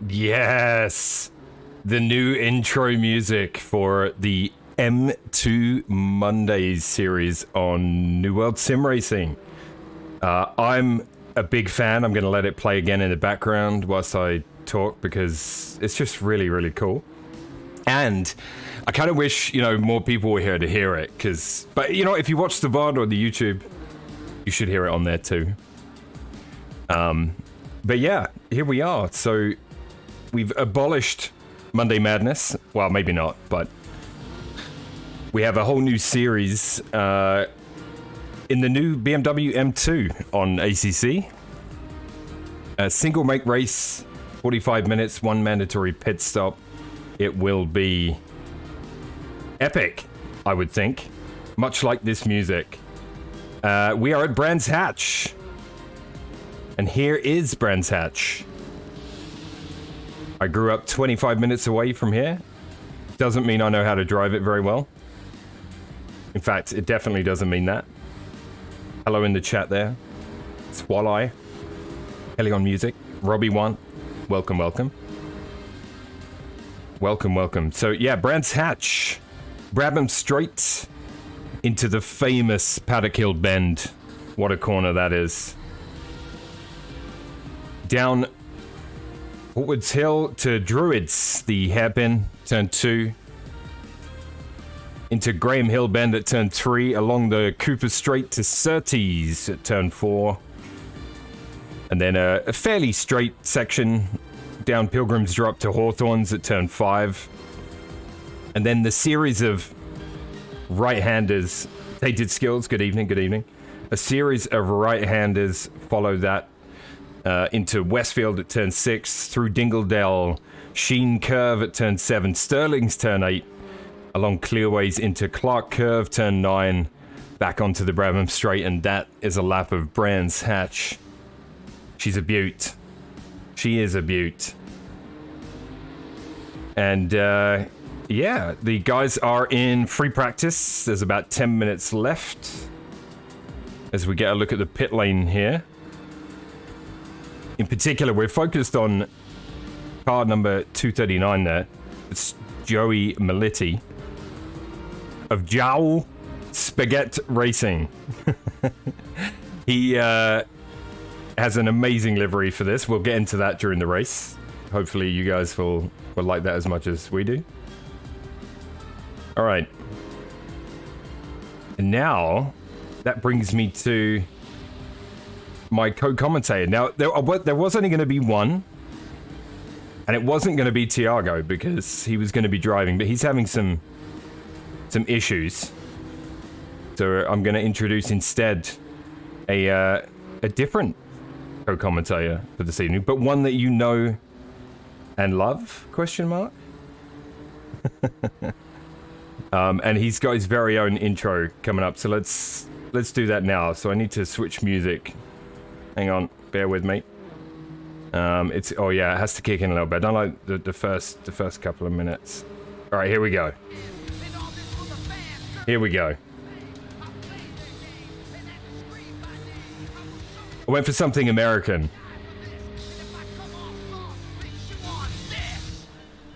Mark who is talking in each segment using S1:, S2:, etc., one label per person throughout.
S1: Yes, the new intro music for the M2 Mondays series on New World Sim Racing. I'm a big fan. I'm going to let it play again in the background whilst I talk because it's just really, really cool. And I kind of wish, more people were here to hear it. But, if you watch the VOD or the YouTube, you should hear it on there too. But yeah, here we are. So we've abolished Monday Madness. Well, maybe not, but we have a whole new series in the new BMW M2 on ACC. A single make race, 45 minutes, one mandatory pit stop. It will be epic, I would think, much like this music. We are at Brands Hatch. And here is Brands Hatch. I grew up 25 minutes away from here. Doesn't mean I know how to drive it very well. In fact, it definitely doesn't mean that. Hello in the chat there. Swalleye. Helion Music. Robbie1. Welcome, welcome. Welcome, welcome. So yeah, Brands Hatch. Brabham Straight into the famous Paddock Hill Bend. What a corner that is. Down Portwoods Hill to Druids, the hairpin, turn 2. Into Graham Hill Bend at turn 3, along the Cooper Straight to Surtees at turn 4. And then a fairly straight section down Pilgrim's Drop to Hawthorns at turn 5. And then the series of right-handers, Tainted Skills, good evening, good evening. A series of right-handers follow that into Westfield at turn 6, through Dingledale, Sheen Curve at turn 7, Stirling's turn 8, along Clearways into Clark Curve, turn 9, back onto the Brabham Straight, and that is a lap of Brands Hatch. She's a beaut. She is a beaut. And, yeah, the guys are in free practice. There's about 10 minutes left as we get a look at the pit lane here. In particular, we're focused on car number 239 there. It's Joey Melitti of Jowl Spaghetti Racing. He has an amazing livery for this. We'll get into that during the race. Hopefully you guys will like that as much as we do. All right. And now that brings me to my co-commentator. Now, there was only going to be one, and it wasn't going to be Tiago because he was going to be driving, but he's having some issues. So I'm going to introduce instead a different co-commentator for this evening, but one that you know and love, question mark? And he's got his very own intro coming up, so let's do that now. So I need to switch music. Hang on, bear with me. It has to kick in a little bit. I don't like the first couple of minutes. All right, here we go. Here we go. I went for something American.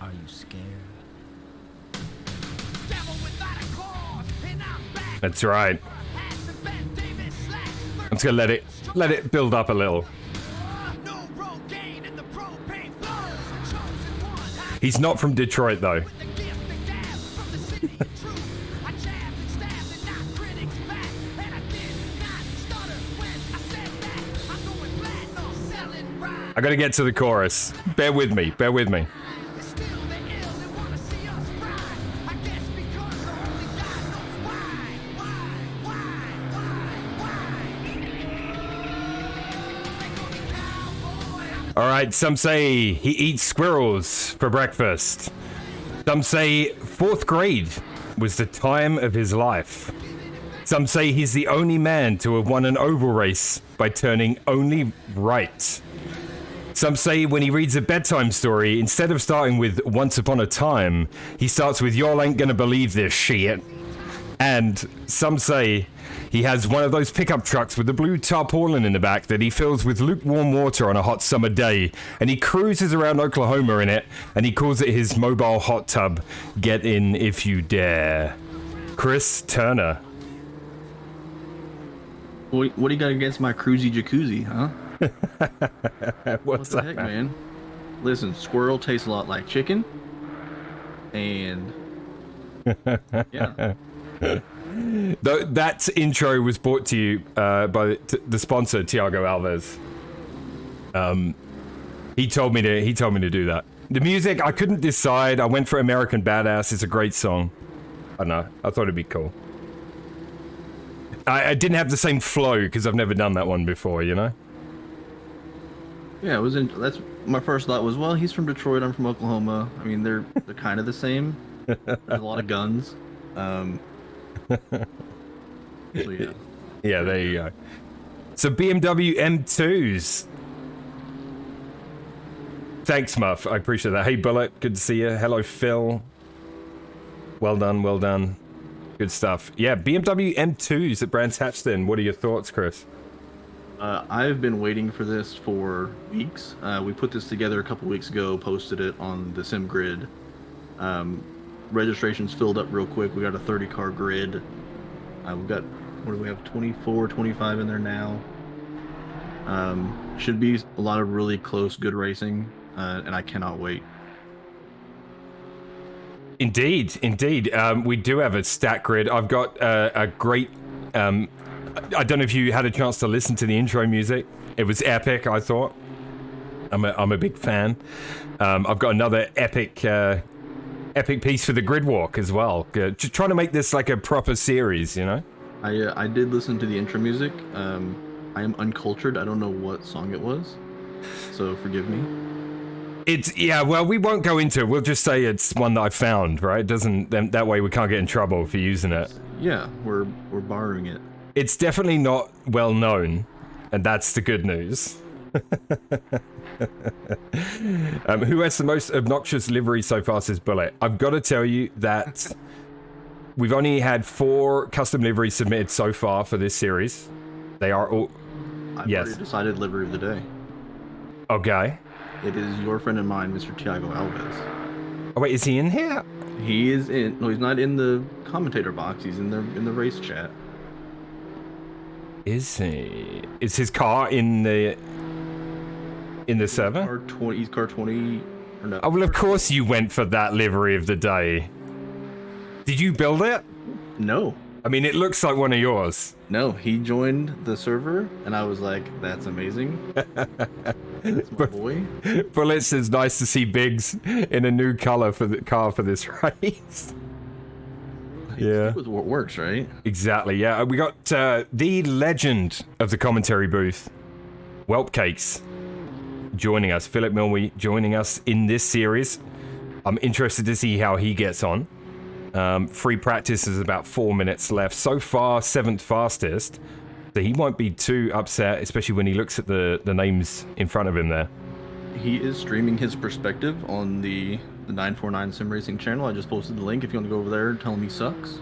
S2: Are you scared?
S1: That's right. I'm just gonna let it build up a little. He's not from Detroit though. I gotta get to the chorus. Bear with me, bear with me. Alright, some say he eats squirrels for breakfast. Some say 4th grade was the time of his life. Some say he's the only man to have won an oval race by turning only right. Some say when he reads a bedtime story, instead of starting with Once Upon a Time, he starts with Y'all ain't gonna believe this shit. And some say He has one of those pickup trucks with the blue tarpaulin in the back that he fills with lukewarm water on a hot summer day, and he cruises around Oklahoma in it, and he calls it his mobile hot tub. Get in if you dare. Chris Turner.
S2: What do you got against my cruisy jacuzzi, huh?
S1: What's
S2: What the
S1: that,
S2: heck, man? Listen, squirrel tastes a lot like chicken, and yeah.
S1: That intro was brought to you by the sponsor, Tiago Alves. He told me to do that. The music, I couldn't decide. I went for American Badass. It's a great song. I don't know. I thought it'd be cool. I didn't have the same flow because I've never done that one before, you know?
S2: Yeah, that's my first thought was, well, he's from Detroit, I'm from Oklahoma. I mean, they're kind of the same. There's a lot of guns. So yeah.
S1: Yeah, there you go. So BMW M2s. Thanks, Muff. I appreciate that. Hey, Bullet. Good to see you. Hello, Phil. Well done, well done. Good stuff. Yeah, BMW M2s at Brands Hatchton. What are your thoughts, Chris?
S2: I've been waiting for this for weeks. We put this together a couple weeks ago, posted it on the sim grid. Registrations filled up real quick. We got a 30-car grid. We've got, what do we have, 24, 25 in there now. Should be a lot of really close, good racing, and I cannot wait.
S1: Indeed, indeed. We do have a stat grid. I've got a great... I don't know if you had a chance to listen to the intro music. It was epic, I thought. I'm a big fan. I've got another epic piece for the grid walk as well. Just trying to make this like a proper series, you know?
S2: I did listen to the intro music. I am uncultured. I don't know what song it was, so forgive me.
S1: Yeah, well, we won't go into it. We'll just say it's one that I found, right? That way we can't get in trouble for using it.
S2: Yeah, we're borrowing it.
S1: It's definitely not well known, and that's the good news. Who has the most obnoxious livery so far, says Bullet? I've got to tell you that we've only had 4 custom liveries submitted so far for this series. They are all...
S2: I've already decided livery of the day.
S1: Okay.
S2: It is your friend and mine, Mr. Tiago Alves.
S1: Oh, wait, is he in here?
S2: He is in... No, he's not in the commentator box. He's in the race chat.
S1: Is he? Is his car in the server?
S2: He's car 20... Or no.
S1: Oh, well, of course you went for that livery of the day. Did you build it?
S2: No.
S1: I mean, it looks like one of yours.
S2: No, he joined the server, and I was like, that's amazing. That's my boy.
S1: Bullet says, nice to see Biggs in a new color for the car for this race. Yeah.
S2: With what works, right?
S1: Exactly, yeah. We got the legend of the commentary booth, Whelp Cakes, joining us. Philip Milwee joining us in this series. I'm interested to see how he gets on. Free practice is about 4 minutes left. So far, 7th fastest. So he won't be too upset, especially when he looks at the names in front of him there.
S2: He is streaming his perspective on the 949 Sim Racing channel. I just posted the link if you want to go over there and tell him he sucks.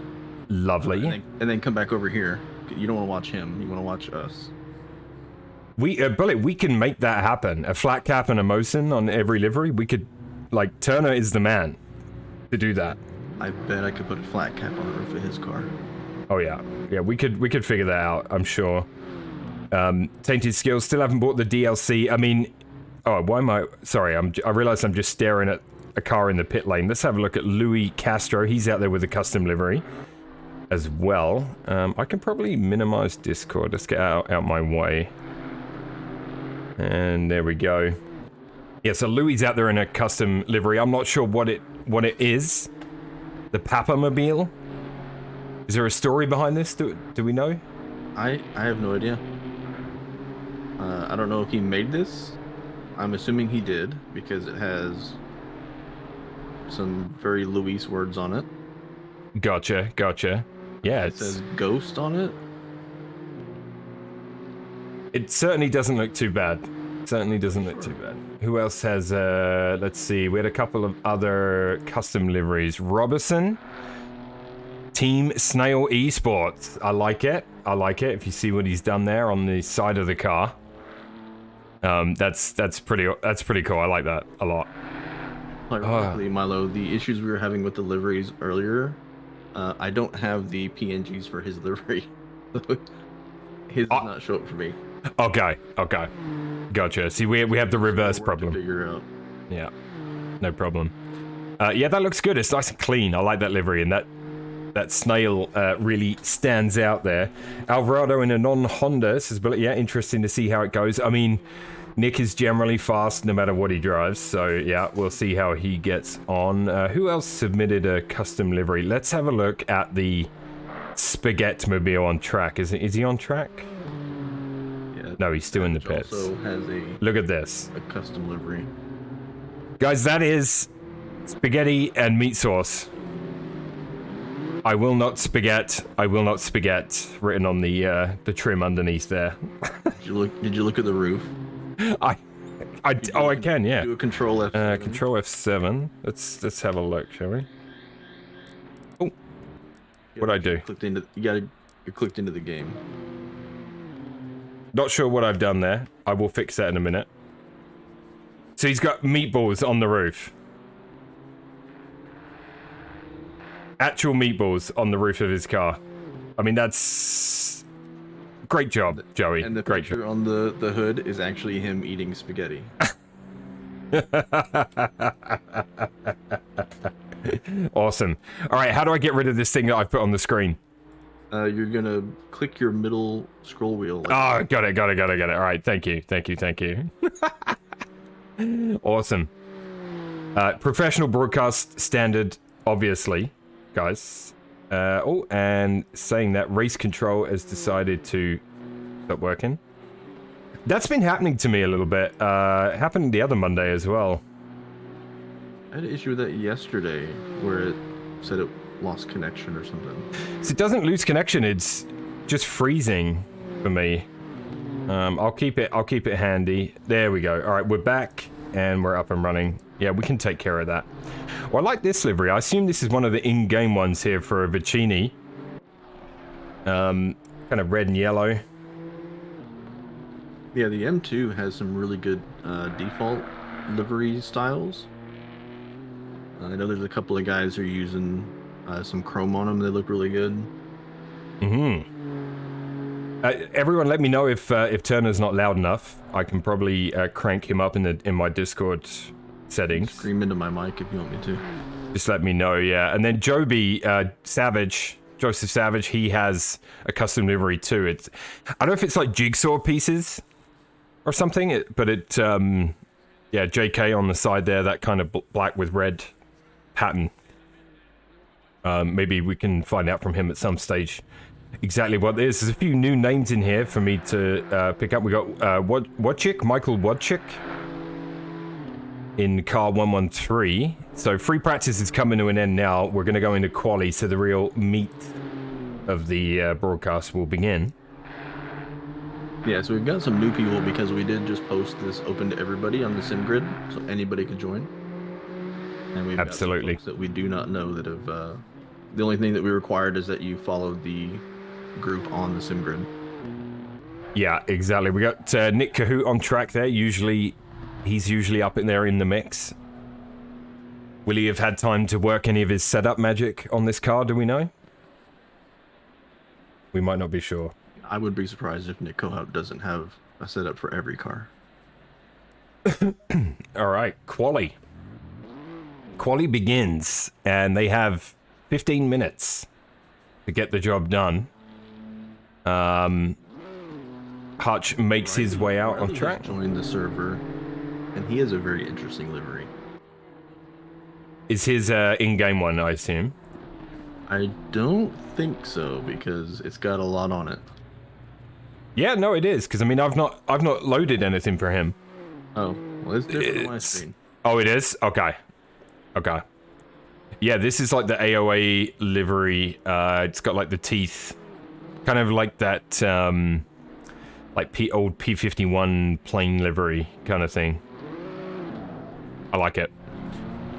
S1: Lovely.
S2: And then come back over here. You don't want to watch him. You want to watch us.
S1: Bullet, we can make that happen. A flat cap and a Mosin on every livery. We could, like, Turner is the man to do that.
S2: I bet I could put a flat cap on the roof of his car.
S1: Oh yeah, yeah. We could figure that out. I'm sure. Tainted Skills still haven't bought the DLC. I mean, oh, why am I? Sorry, I realize I'm just staring at a car in the pit lane. Let's have a look at Louis Castro. He's out there with a custom livery as well. I can probably minimize Discord. Let's get out my way. And there we go. Yeah, so Louis out there in a custom livery. I'm not sure what it is. The Papamobile? Is there a story behind this? Do we know?
S2: I have no idea. I don't know if he made this. I'm assuming he did, because it has some very Luis words on it.
S1: Gotcha. Yeah,
S2: it says ghost on it.
S1: It certainly doesn't look too bad. Who else has, let's see, we had a couple of other custom liveries. Robertson, Team Snail Esports. I like it. I like it. If you see what he's done there on the side of the car, that's pretty cool. I like that a lot.
S2: Ironically, Milo, the issues we were having with the liveries earlier, I don't have the PNGs for his livery. His does not show up for me.
S1: Okay. Gotcha. See, we have the reverse problem.
S2: Figure out.
S1: Yeah, no problem. Yeah, that looks good. It's nice and clean. I like that livery, and that snail really stands out there. Alvarado in a non-Honda says, but yeah, interesting to see how it goes. I mean, Nick is generally fast no matter what he drives, so yeah, we'll see how he gets on. Who else submitted a custom livery? Let's have a look at the Spaghetti Mobile on track. Is he on track?
S2: Yeah.
S1: No, he's still in the pits.
S2: Also has
S1: Look at this.
S2: A custom livery.
S1: Guys, that is spaghetti and meat sauce. I will not spaghetti written on the trim underneath there.
S2: Did you look at the roof?
S1: I can, yeah.
S2: Do a control F7.
S1: Control F7. Let's have a look, shall we? Oh, what'd I do?
S2: You clicked into the game.
S1: Not sure what I've done there. I will fix that in a minute. So he's got meatballs on the roof. Actual meatballs on the roof of his car. I mean, that's... Great job, Joey.
S2: And the
S1: Great
S2: picture
S1: job.
S2: on the hood is actually him eating spaghetti.
S1: Awesome. All right, how do I get rid of this thing that I've put on the screen?
S2: You're gonna click your middle scroll wheel.
S1: Oh, got it. All right, thank you. Awesome. Professional broadcast standard, obviously, guys. And saying that race control has decided to stop working. That's been happening to me a little bit. Happened the other Monday as well.
S2: I had an issue with that yesterday where it said it lost connection or something.
S1: So it doesn't lose connection, it's just freezing for me. I'll keep it handy. There we go. All right, we're back and we're up and running. Yeah, we can take care of that. Well, I like this livery. I assume this is one of the in-game ones here for a Vicini. Kind of red and yellow.
S2: Yeah, the M2 has some really good default livery styles. I know there's a couple of guys who are using some chrome on them. They look really good.
S1: Everyone, let me know if Turner's not loud enough. I can probably crank him up in my Discord settings.
S2: Scream into my mic if you want me to.
S1: Just let me know, yeah. And then Joby Joseph Savage, he has a custom livery too. I don't know if it's like jigsaw pieces or something, but yeah, JK on the side there, that kind of black with red pattern. Maybe we can find out from him at some stage exactly what it is. There's a few new names in here for me to pick up. We got Wodchik, Michael Wodchik in car 113. So free practice is coming to an end now. We're going to go into quali, so the real meat of the broadcast will begin.
S2: Yeah, so we've got some new people because we did just post this open to everybody on the SimGrid, so anybody could join. And we've
S1: absolutely
S2: got some folks that we do not know that have. The only thing that we required is that you follow the group on the SimGrid.
S1: Yeah, exactly. We got Nick Kahoot on track there. He's usually up in there in the mix. Will he have had time to work any of his setup magic on this car? Do we know? We might not be sure.
S2: I would be surprised if Nick Kahoot doesn't have a setup for every car.
S1: All right, quali. Quali begins, and they have 15 minutes to get the job done. Hutch makes his way out on track.
S2: Joined the server, and he has a very interesting livery.
S1: Is his in-game one, I assume?
S2: I don't think so, because it's got a lot on it.
S1: Yeah, no, it is, because I mean, I've not loaded anything for him.
S2: Oh, well, it's different on my screen.
S1: Oh, it is? Okay. Yeah, this is like the AOA livery. It's got like the teeth, kind of like that, like old P51 plain livery kind of thing. I like it.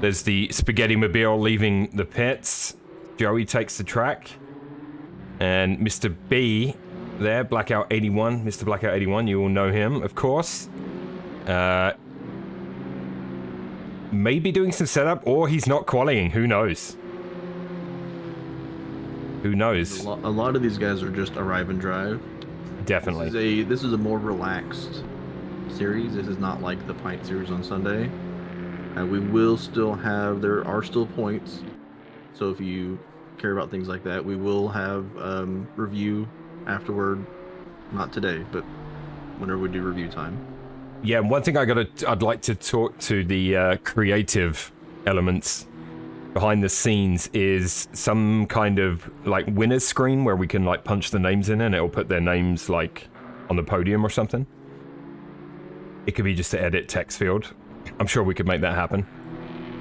S1: There's the Spaghetti Mobile leaving the pits. Joey takes the track. And Mr. B there, Blackout 81. Mr. Blackout 81, you all know him, of course. Maybe doing some setup, or he's not qualying. Who knows? Who knows?
S2: A lot of these guys are just arrive and drive.
S1: Definitely.
S2: This is a more relaxed series. This is not like the Pint series on Sunday. We will still have, there are still points. So if you care about things like that, we will have review afterward. Not today, but whenever we do review time.
S1: Yeah, one thing I'd like to talk to the creative elements behind the scenes is some kind of like winner's screen where we can like punch the names in and it'll put their names like on the podium or something. It could be just to edit text field. I'm sure we could make that happen.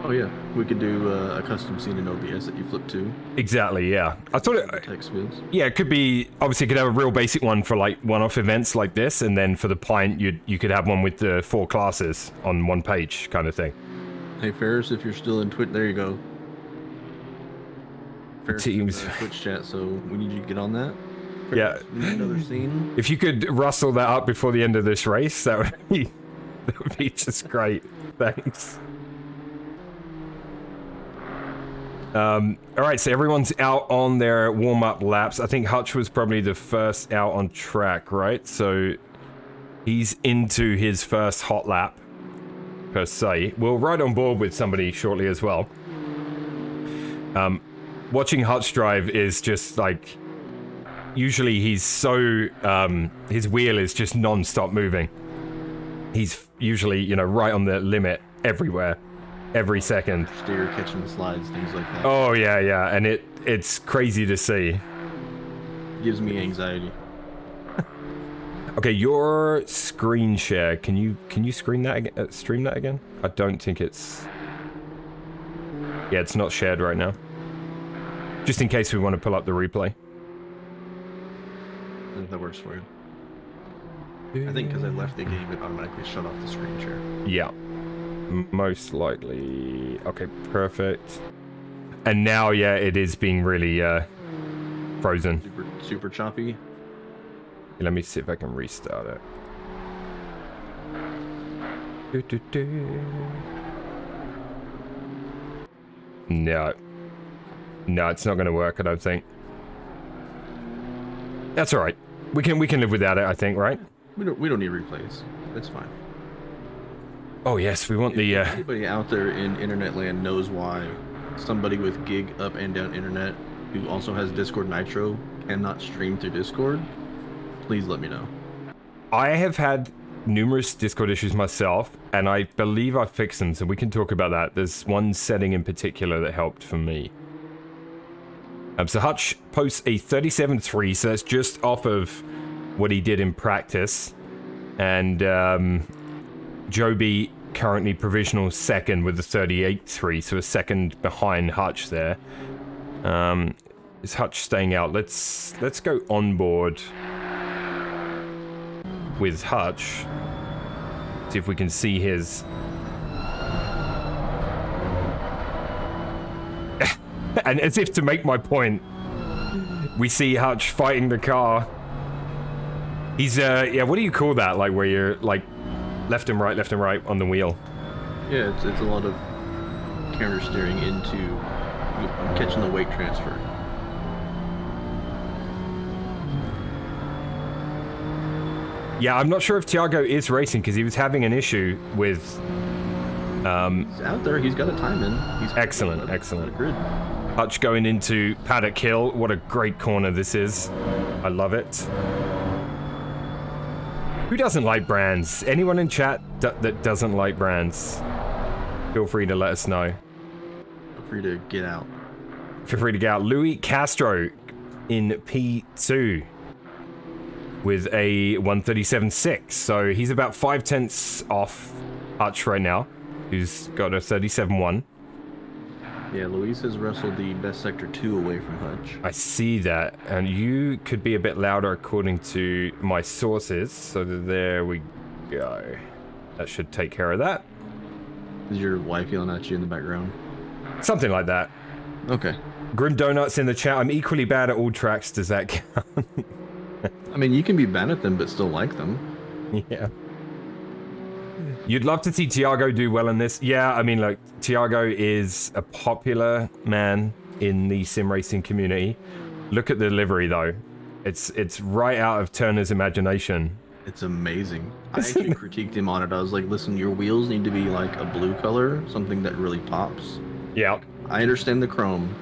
S2: Oh yeah, we could do a custom scene in OBS that you flip to.
S1: Exactly, yeah. I thought it...
S2: Text fields.
S1: Yeah, it could be... Obviously, you could have a real basic one for, like, one-off events like this, and then for the Pint, you could have one with the 4 classes on one page kind of thing.
S2: Hey, Ferris, if you're still in Twitch, there you go. Ferris
S1: Teams.
S2: is in Twitch chat, so we need you to get on that.
S1: Ferris,
S2: yeah. We need another scene.
S1: If you could rustle that up before the end of this race, that would be just great. Thanks. Alright, so everyone's out on their warm-up laps. I think Hutch was probably the first out on track, right? So he's into his first hot lap, per se. We'll ride on board with somebody shortly as well. Watching Hutch drive is just like... Usually he's so... his wheel is just non-stop moving. He's usually, you know, right on the limit everywhere. Every second.
S2: Steer, catching the slides, things like that.
S1: Oh yeah, yeah, and it's crazy to see.
S2: It gives me anxiety.
S1: Okay, your screen share. Can you screen that again, stream that again? I don't think it's. Yeah, it's not shared right now. Just in case we want to pull up the replay.
S2: If that works for you. I think because I left the game, it automatically shut off the screen share.
S1: Yeah. Most likely. Okay, perfect. And now, yeah, it is being really frozen.
S2: Super choppy.
S1: Let me see if I can restart it. No. No, it's not going to work, I don't think. That's all right. We can live without it, I think, right?
S2: We don't need replays. It's fine.
S1: Oh yes, we want the.
S2: Anybody out there in internet land knows why somebody with gig up and down internet who also has Discord Nitro cannot stream through Discord? Please let me know.
S1: I have had numerous Discord issues myself, and I believe I fixed them, so we can talk about that. There's one setting in particular that helped for me. So Hutch posts a 37.3, so that's just off of what he did in practice, and Joby currently provisional second with the 38.3, so a second behind Hutch there. Is Hutch staying out? Let's go on board with Hutch. See if we can see his. And as if to make my point, we see Hutch fighting the car. He's yeah, what do you call that? Like where you're like left and right on the wheel.
S2: Yeah, it's a lot of counter steering into catching the weight transfer.
S1: Yeah, I'm not sure if Thiago is racing because he was having an issue with.
S2: He's out there. He's got a time in. He's
S1: excellent, excellent.
S2: Grid.
S1: Hutch going into Paddock Hill. What a great corner this is. I love it. Who doesn't like brands? Anyone in chat that doesn't like brands? Feel free to let us know.
S2: Feel free to get out.
S1: Feel free to get out. Louis Castro in P2 with a 137.6. So he's about 5/10 off Hutch right now, who's got a 37.1.
S2: Yeah, Luis has wrestled the best sector 2 away from Hutch.
S1: I see that, and you could be a bit louder according to my sources. So there we go. That should take care of that.
S2: Is your wife yelling at you in the background?
S1: Something like that.
S2: Okay.
S1: Grim Donuts in the chat. I'm equally bad at all tracks. Does that count?
S2: I mean, you can be bad at them, but still like them.
S1: Yeah. You'd love to see Tiago do well in this. Yeah, I mean, look, Tiago is a popular man in the sim racing community. Look at the livery, though. It's right out of Turner's imagination.
S2: It's amazing. I actually critiqued him on it. I was like, listen, your wheels need to be like a blue color, something that really pops.
S1: Yeah.
S2: I understand the chrome,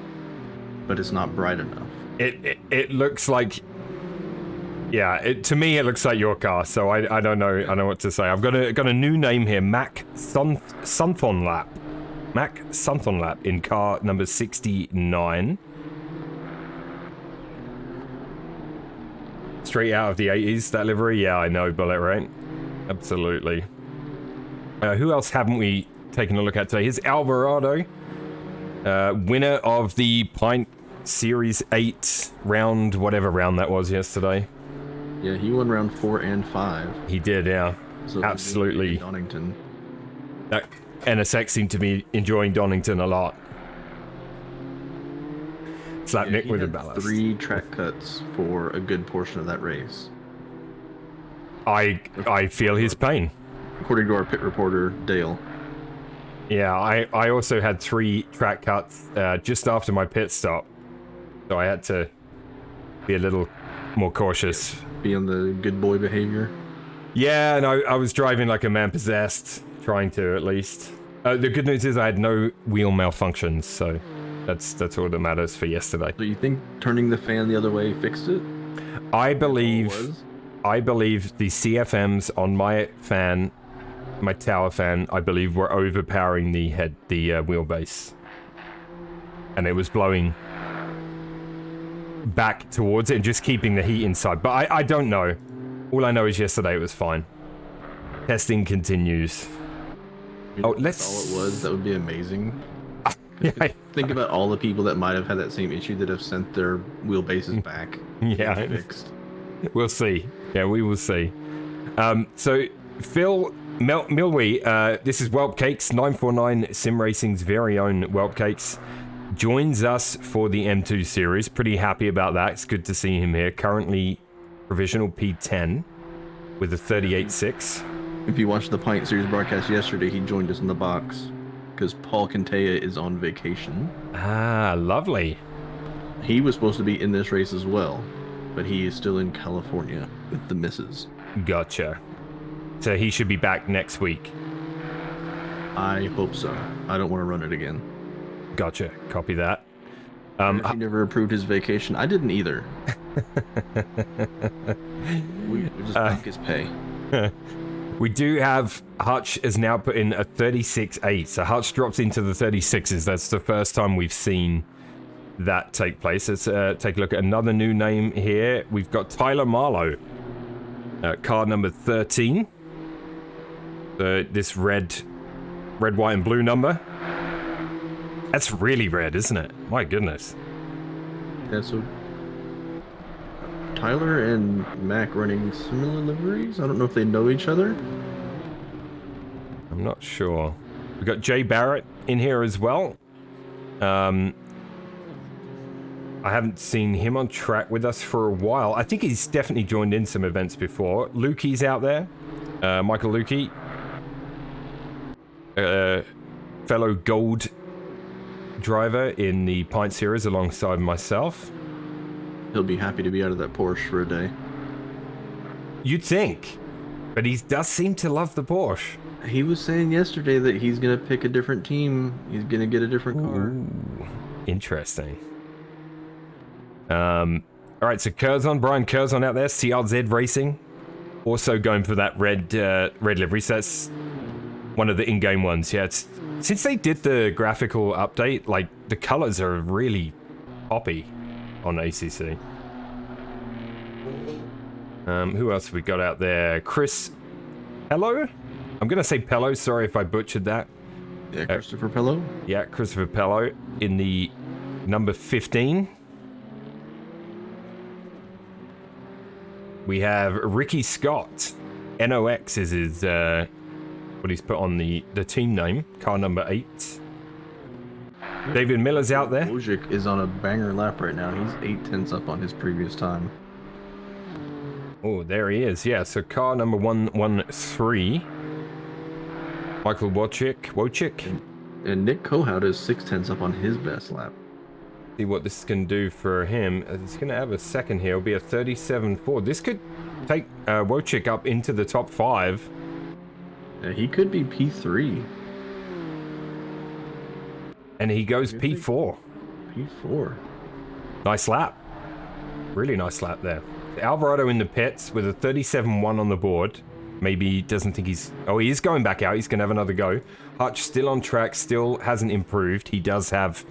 S2: but it's not bright enough.
S1: It looks like... Yeah, to me it looks like your car, so I don't know. I don't know what to say. I've got a new name here, Mac Sunthonlap. Mac Sunthonlap in car number 69. Straight out of the 80s, that livery. Yeah, I know, Bullet, right? Absolutely. Who else haven't we taken a look at today? Here's Alvarado, winner of the Pint Series 8 round, whatever round that was yesterday.
S2: Yeah, he won round 4 and 5.
S1: He did, yeah.
S2: So
S1: absolutely.
S2: Donington.
S1: NSX seemed to be enjoying Donington a lot. Slap Nick with a ballast.
S2: 3 track cuts for a good portion of that race.
S1: I feel his pain.
S2: According to our pit reporter, Dale.
S1: Yeah, I also had 3 track cuts just after my pit stop. So I had to be a little more cautious.
S2: Be on the good boy behavior.
S1: Yeah, and I was driving like a man possessed, trying to at least. The good news is I had no wheel malfunctions, so that's all that matters for yesterday.
S2: So you think turning the fan the other way fixed it?
S1: I believe the CFMs on my fan, my tower fan, I believe were overpowering the wheelbase, and it was blowing back towards it and just keeping the heat inside. But I don't know. All I know is yesterday it was fine. Testing continues.
S2: Oh, let's. All it was. That would be amazing.
S1: Yeah,
S2: think about all the people that might have had that same issue that have sent their wheelbases back.
S1: Yeah,
S2: fixed.
S1: We'll see. Yeah, we will see. So Phil Milwee, this is Whelp Cakes, 949 Sim Racing's very own Whelp Cakes, joins us for the M2 series. Pretty happy about that. It's good to see him here. Currently provisional P10 with a 38.6.
S2: If you watched the Pint Series broadcast yesterday, he joined us in the box because Paul Cantea is on vacation.
S1: Ah, lovely.
S2: He was supposed to be in this race as well, but he is still in California with the missus.
S1: Gotcha. So he should be back next week.
S2: I hope so. I don't want to run it again.
S1: Gotcha. Copy that.
S2: He never approved his vacation. I didn't either. we just knock his pay.
S1: We do have Hutch has now put in a 36.8. So Hutch drops into the 36s. That's the first time we've seen that take place. Let's take a look at another new name here. We've got Tyler Marlowe. Car number 13. This red, white, and blue number. That's really red, isn't it? My goodness.
S2: Yeah, so Tyler and Mac running similar liveries? I don't know if they know each other.
S1: I'm not sure. We've got Jay Barrett in here as well. I haven't seen him on track with us for a while. I think he's definitely joined in some events before. Lukey's out there. Michael Lukey. Fellow gold driver in the Pint Series alongside myself.
S2: He'll be happy to be out of that Porsche for a day.
S1: You'd think. But he does seem to love the Porsche.
S2: He was saying yesterday that he's going to pick a different team. He's going to get a different car.
S1: Ooh, interesting. All right, so Brian Curzon out there, CRZ Racing, also going for that red livery. So that's one of the in-game ones. Yeah, since they did the graphical update, like the colors are really poppy on ACC. Who else have we got out there? Chris Pello? I'm gonna say Pello. Sorry if I butchered that.
S2: Yeah, Christopher Pello.
S1: Yeah, Christopher Pello in the number 15. We have Ricky Scott. NOX is his, what he's put on the team name. Car number 8. David Miller's out there.
S2: Wojcik is on a banger lap right now. He's 8/10 up on his previous time.
S1: Oh, there he is. Yeah, so car number 113. Michael Wojcik.
S2: And Nick Kohout is 6/10 up on his best lap.
S1: See what this can do for him. He's going to have a second here. It'll be a 37.4. This could take Wojcik up into the top 5.
S2: Yeah, he could be P3.
S1: And he goes P4.
S2: P4.
S1: Nice lap. Really nice lap there. Alvarado in the pits with a 37.1 on the board. Maybe he doesn't think he's... Oh, he is going back out. He's going to have another go. Hutch still on track. Still hasn't improved. He does have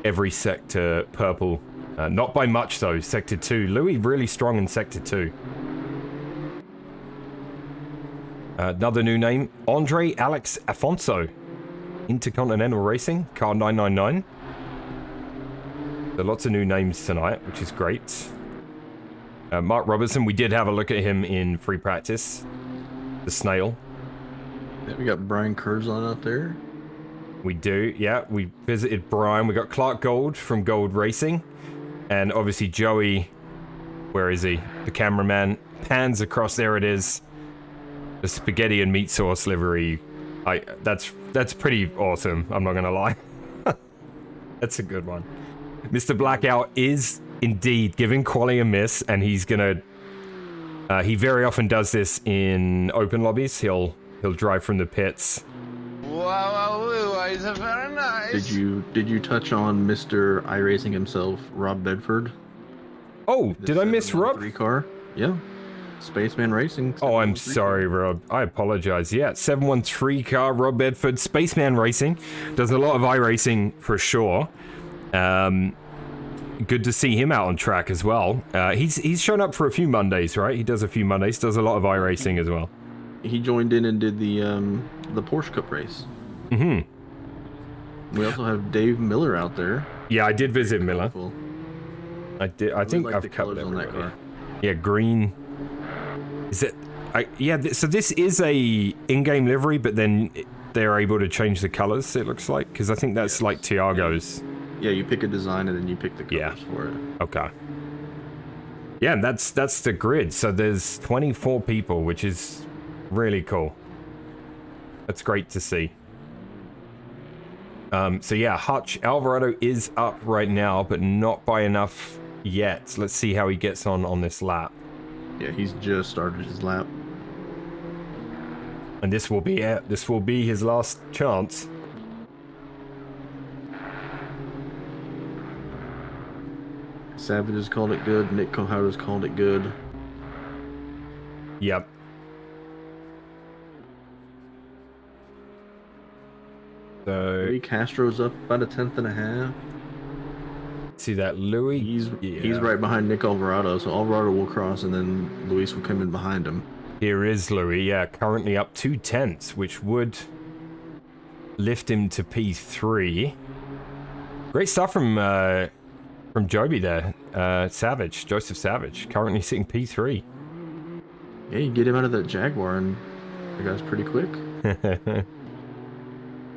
S1: every sector purple. Not by much, though. Sector 2. Louis really strong in Sector 2. Another new name. Andre Alex Afonso. Intercontinental Racing. Car 999. So lots of new names tonight, which is great. Mark Robertson, we did have a look at him in free practice. The snail.
S2: Yeah, we got Brian Curzon out there.
S1: We do, yeah. We visited Brian. We got Clark Gold from Gold Racing. And obviously Joey, where is he? The cameraman pans across, there it is. The spaghetti and meat sauce livery. That's pretty awesome, I'm not gonna lie. That's a good one. Mr. Blackout is indeed giving Quali a miss, and he's gonna he very often does this in open lobbies. He'll drive from the pits.
S3: Wow, it's very nice.
S2: Did you touch on Mr. iRacing himself, Rob Bedford?
S1: Oh, did I miss Rob?
S2: 3 car? Yeah. Spaceman Racing.
S1: Oh, I'm sorry, Rob. I apologize. Yeah, 713 car, Rob Bedford, Spaceman Racing. Does a lot of iRacing for sure. Good to see him out on track as well. He's shown up for a few Mondays, right? He does a few Mondays, does a lot of iRacing as well.
S2: He joined in and did the Porsche Cup race.
S1: Mm-hmm.
S2: We also have Dave Miller out there.
S1: Yeah, I did visit Miller.
S2: Cool.
S1: I did. I think
S2: like
S1: I've
S2: the
S1: covered
S2: colors on that car.
S1: Yeah, green. Is it? So this is a in-game livery, but then they're able to change the colors. It looks like, because I think that's like Tiago's.
S2: Yeah, you pick a design and then you pick the colors for it.
S1: Okay. Yeah, and that's the grid. So there's 24 people, which is really cool. That's great to see. So yeah, Hutch Alvarado is up right now, but not by enough yet. Let's see how he gets on this lap.
S2: Yeah, he's just started his lap.
S1: And this will be it. This will be his last chance.
S2: Savage has called it good. Nick Kohout has called it good.
S1: Yep. So
S2: Louis Castro's up about a 10th and a half.
S1: see that Louis.
S2: He's right behind Nick Alvarado, so Alvarado will cross and then Luis will come in behind him.
S1: Here is Louis, yeah, currently up 2/10, which would lift him to P3. Great stuff from Joby there. Joseph Savage, currently sitting P3.
S2: Yeah, you get him out of that Jaguar and the guy's pretty quick.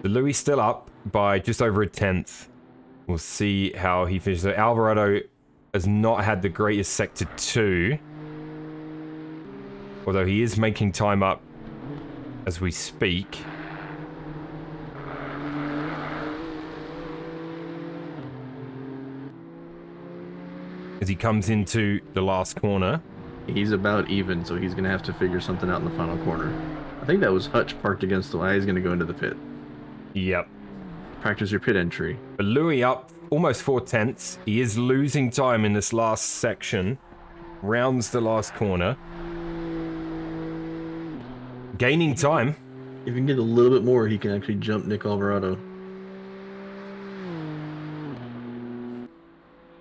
S1: The Louis still up by just over a 10th. We'll see how he finishes. So Alvarado has not had the greatest Sector 2. Although he is making time up as we speak. As he comes into the last corner.
S2: He's about even, so he's going to have to figure something out in the final corner. I think that was Hutch parked against the wall. He's going to go into the pit.
S1: Yep.
S2: Practice your pit entry.
S1: But Louis up almost 4/10. He is losing time in this last section. Rounds the last corner. Gaining time.
S2: If he can get a little bit more, he can actually jump Nick Alvarado.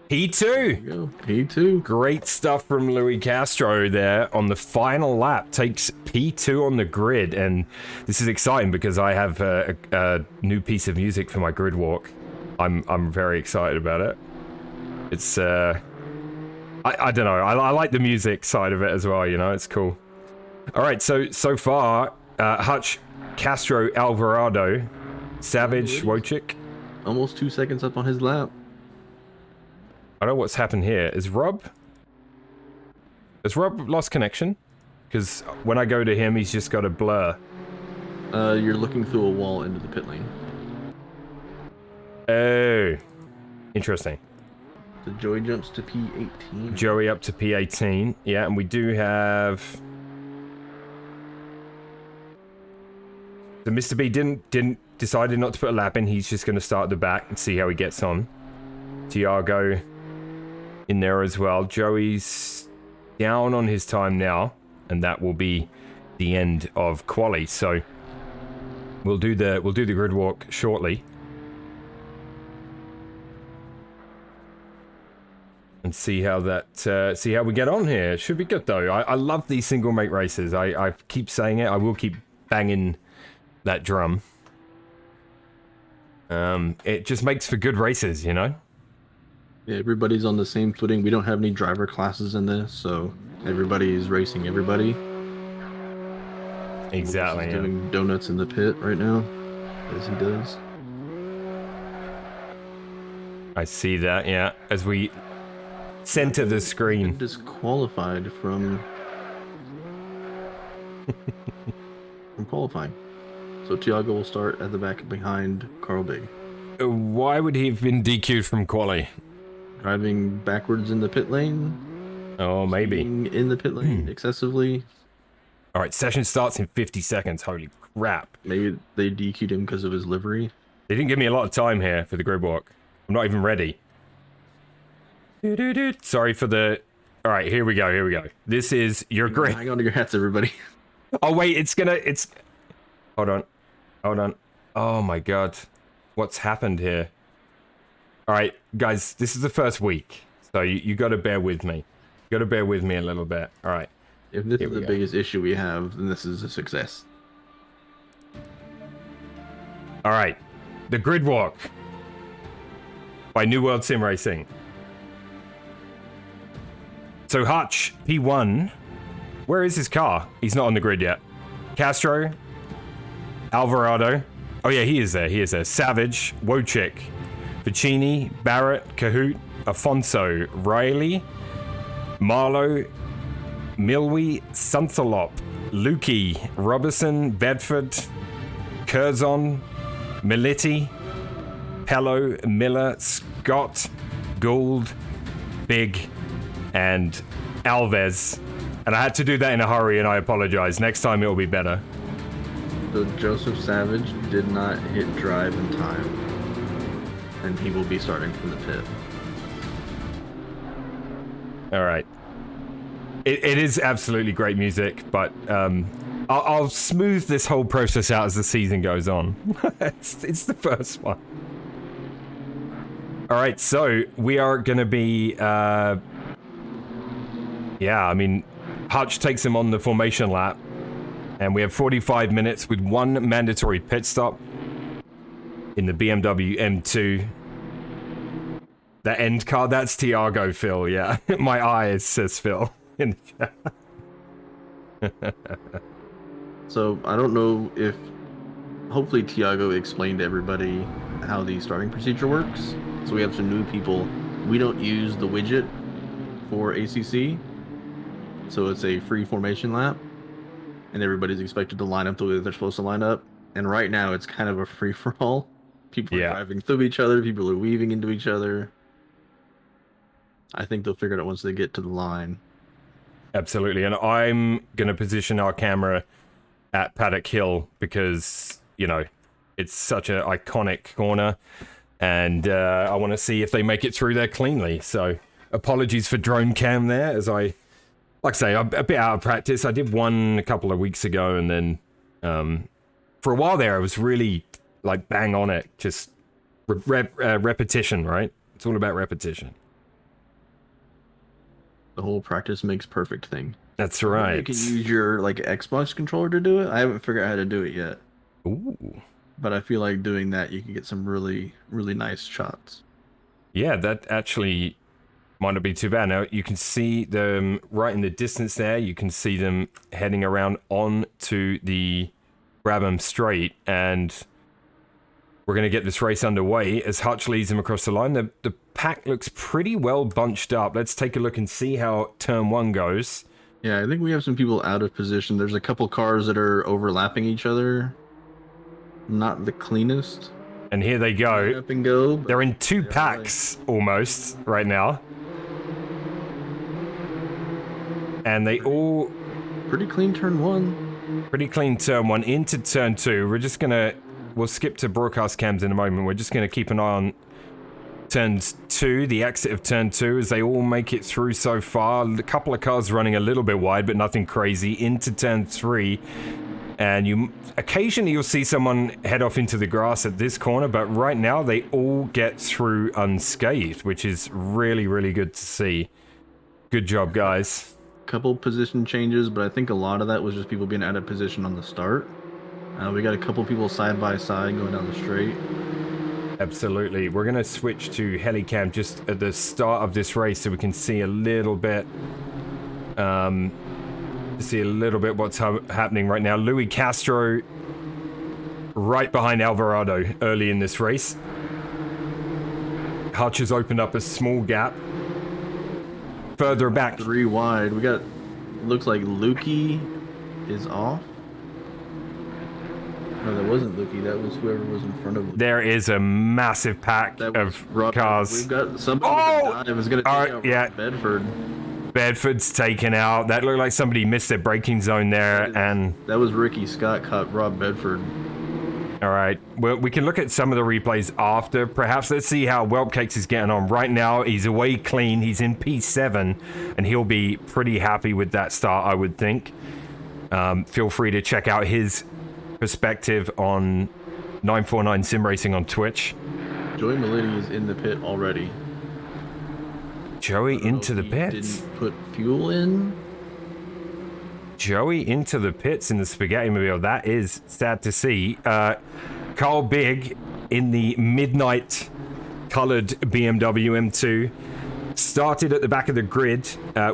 S1: P2.
S2: There you go. P2.
S1: Great stuff from Louis Castro there on the final lap. Takes P2 on the grid, and this is exciting because I have a new piece of music for my grid walk. I'm very excited about it. It's I don't know. I like the music side of it as well. You know, it's cool. All right, so far, Hutch, Castro, Alvarado, Savage, Wojcik.
S2: Almost 2 seconds up on his lap.
S1: I don't know what's happened here. Has Rob lost connection? Because when I go to him, he's just got a blur.
S2: You're looking through a wall into the pit lane.
S1: Oh, interesting.
S2: So Joey jumps to P18.
S1: Joey up to P18. Yeah, and we do have. So Mr. B decided not to put a lap in. He's just going to start at the back and see how he gets on. Tiago in there as well. Joey's down on his time now, and that will be the end of quali. So we'll do the grid walk shortly. And see how we get on here. It should be good though. I love these single mate races. I keep saying it. I will keep banging that drum. It just makes for good races, you know?
S2: Yeah, everybody's on the same footing. We don't have any driver classes in this, so everybody's racing everybody.
S1: Exactly.
S2: He's doing donuts in the pit right now, as he does.
S1: I see that, yeah. As we center the screen.
S2: Disqualified from qualifying. So Tiago will start at the back behind Carl Big.
S1: Why would he have been DQ'd from quali?
S2: Driving backwards in the pit lane.
S1: Oh, maybe.
S2: In the pit lane excessively.
S1: All right, session starts in 50 seconds. Holy crap.
S2: Maybe they DQ'd him because of his livery.
S1: They didn't give me a lot of time here for the grid walk. I'm not even ready. Sorry for the... All right, here we go. This is your grid.
S2: Hang on to your hats, everybody.
S1: Oh, wait, it's... Hold on. Oh, my God. What's happened here? All right, guys, this is the first week. So you got to bear with me. You got to bear with me a little bit. All right.
S2: If this is the biggest issue we have, then this is a success.
S1: All right. The grid walk by New World Sim Racing. So Hutch, P1. Where is his car? He's not on the grid yet. Castro. Alvarado. Oh yeah, he is there. Savage. Wojcik. Vicini. Barrett. Kahoot. Afonso. Riley. Marlowe. Milwy. Sunthalop. Lukey. Robertson. Bedford. Curzon. Militti. Pello. Miller. Scott. Gould. Big. And Alves. And I had to do that in a hurry, and I apologize. Next time it'll be better.
S2: So Joseph Savage did not hit drive in time, and he will be starting from the pit.
S1: All right. It is absolutely great music, but I'll smooth this whole process out as the season goes on. it's the first one. All right, so we are going to be... yeah, I mean, Hutch takes him on the formation lap. And we have 45 minutes with one mandatory pit stop in the BMW M2. The end car, that's Tiago, Phil, yeah. My eyes, says Phil.
S2: So, I don't know if... Hopefully Tiago explained to everybody how the starting procedure works. So we have some new people. We don't use the widget for ACC. So it's a free formation lap. And everybody's expected to line up the way they're supposed to line up. And right now, it's kind of a free-for-all. People are driving through each other. People are weaving into each other. I think they'll figure it out once they get to the line.
S1: Absolutely. And I'm going to position our camera at Paddock Hill because, you know, it's such an iconic corner. And I want to see if they make it through there cleanly. So apologies for drone cam there as I... Like I say, I'm a bit out of practice. I did one a couple of weeks ago, and then for a while there, I was really like bang on it. Just repetition, right? It's all about repetition.
S2: The whole practice makes perfect thing.
S1: That's right.
S2: You can use your like Xbox controller to do it. I haven't figured out how to do it yet.
S1: Ooh.
S2: But I feel like doing that, you can get some really, really nice shots.
S1: Yeah, that actually might not be too bad. Now, you can see them right in the distance there. You can see them heading around onto the Brabham Straight. And we're going to get this race underway as Hutch leads him across the line. The pack looks pretty well bunched up. Let's take a look and see how turn 1 goes.
S2: Yeah, I think we have some people out of position. There's a couple cars that are overlapping each other. Not the cleanest.
S1: And here they go.
S2: Up and go.
S1: They're in 2 packs almost right now. And they all...
S2: Pretty clean turn 1.
S1: Pretty clean turn 1 into turn 2. We're just going to... We'll skip to broadcast cams in a moment. We're just going to keep an eye on turns 2, the exit of turn 2, as they all make it through so far. A couple of cars running a little bit wide, but nothing crazy. Into turn 3. And occasionally you'll see someone head off into the grass at this corner, but right now they all get through unscathed, which is really, really good to see. Good job, guys.
S2: Couple position changes, but I think a lot of that was just people being out of position on the start. We got a couple people side by side going down the straight.
S1: Absolutely. We're going to switch to Helicam just at the start of this race so we can see a little bit what's happening right now. Louis Castro right behind Alvarado early in this race. Hutch has opened up a small gap. Further back.
S2: 3 wide. We got, looks like Lukey is off. No, that wasn't Lukey. That was whoever was in front of Lukey.
S1: There is a massive pack of cars.
S2: We've got somebody that died. It was going to take out Bedford.
S1: Bedford's taken out. That looked like somebody missed their braking zone there, and
S2: that was Ricky Scott caught Rob Bedford.
S1: All right. Well, we can look at some of the replays after. Perhaps let's see how Whelpcakes is getting on. Right now, he's away clean. He's in P7, and he'll be pretty happy with that start, I would think. Feel free to check out his perspective on 949 Sim Racing on Twitch.
S2: Joey Malini is in the pit already.
S1: Joey into the pits.
S2: Didn't put fuel in.
S1: Joey into the pits in the Spaghetti Mobile. That is sad to see. Carl Big in the midnight colored BMW M2 started at the back of the grid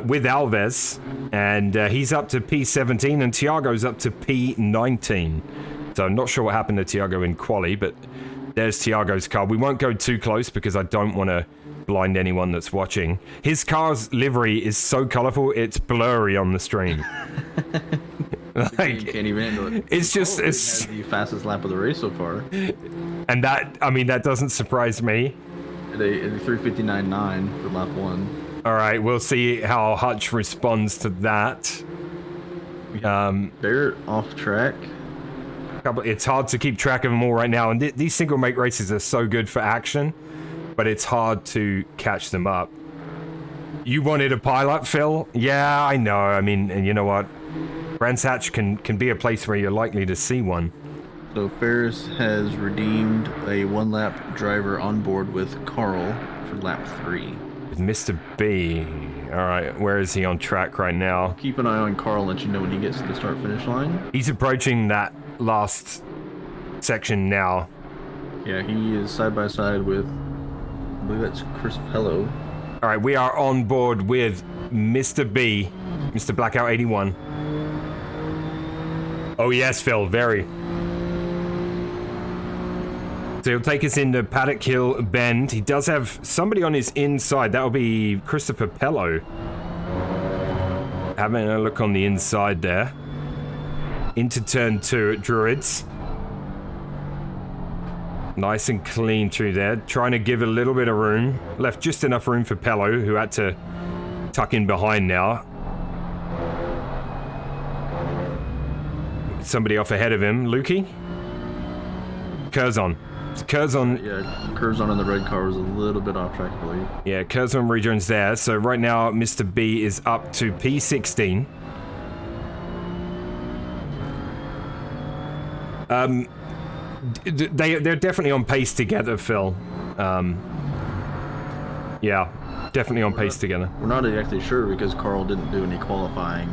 S1: with Alves, and he's up to P17, and Tiago's up to P19. So I'm not sure what happened to Tiago in quali, but there's Tiago's car. We won't go too close because I don't want to blind anyone that's watching. His car's livery is so colorful it's blurry on the stream.
S2: Like, you can't even handle it.
S1: It's just
S2: it's the fastest lap of the race so far,
S1: and that doesn't surprise me.
S2: At a 3:59.9 for lap 1.
S1: All right, we'll see how Hutch responds to that.
S2: They're off track.
S1: It's hard to keep track of them all right now, and these single make races are so good for action, but it's hard to catch them up. You wanted a pilot, Phil? Yeah, I know. I mean, and you know what? Brands Hatch can be a place where you're likely to see one.
S2: So Ferris has redeemed a 1-lap driver on board with Carl for lap 3.
S1: With Mr. B. All right, where is he on track right now?
S2: Keep an eye on Carl, let you know when he gets to the start-finish line.
S1: He's approaching that last section now.
S2: Yeah, he is side by side with, I believe that's Chris Pello.
S1: All right, we are on board with Mr. B, Mr. Blackout 81. Oh yes, Phil, very. So he'll take us into Paddock Hill Bend. He does have somebody on his inside. That'll be Christopher Pello. Having a look on the inside there. Into turn 2 at Druids. Nice and clean through there. Trying to give a little bit of room. Left just enough room for Pello, who had to tuck in behind now. Somebody off ahead of him. Lukey? Curzon. Curzon.
S2: Yeah, Curzon in the red car was a little bit off track, I believe.
S1: Yeah, Curzon rejoins there. So right now, Mr. B is up to P16. They're definitely on pace together, Phil. Yeah, definitely on pace together.
S2: We're not exactly sure because Carl didn't do any qualifying,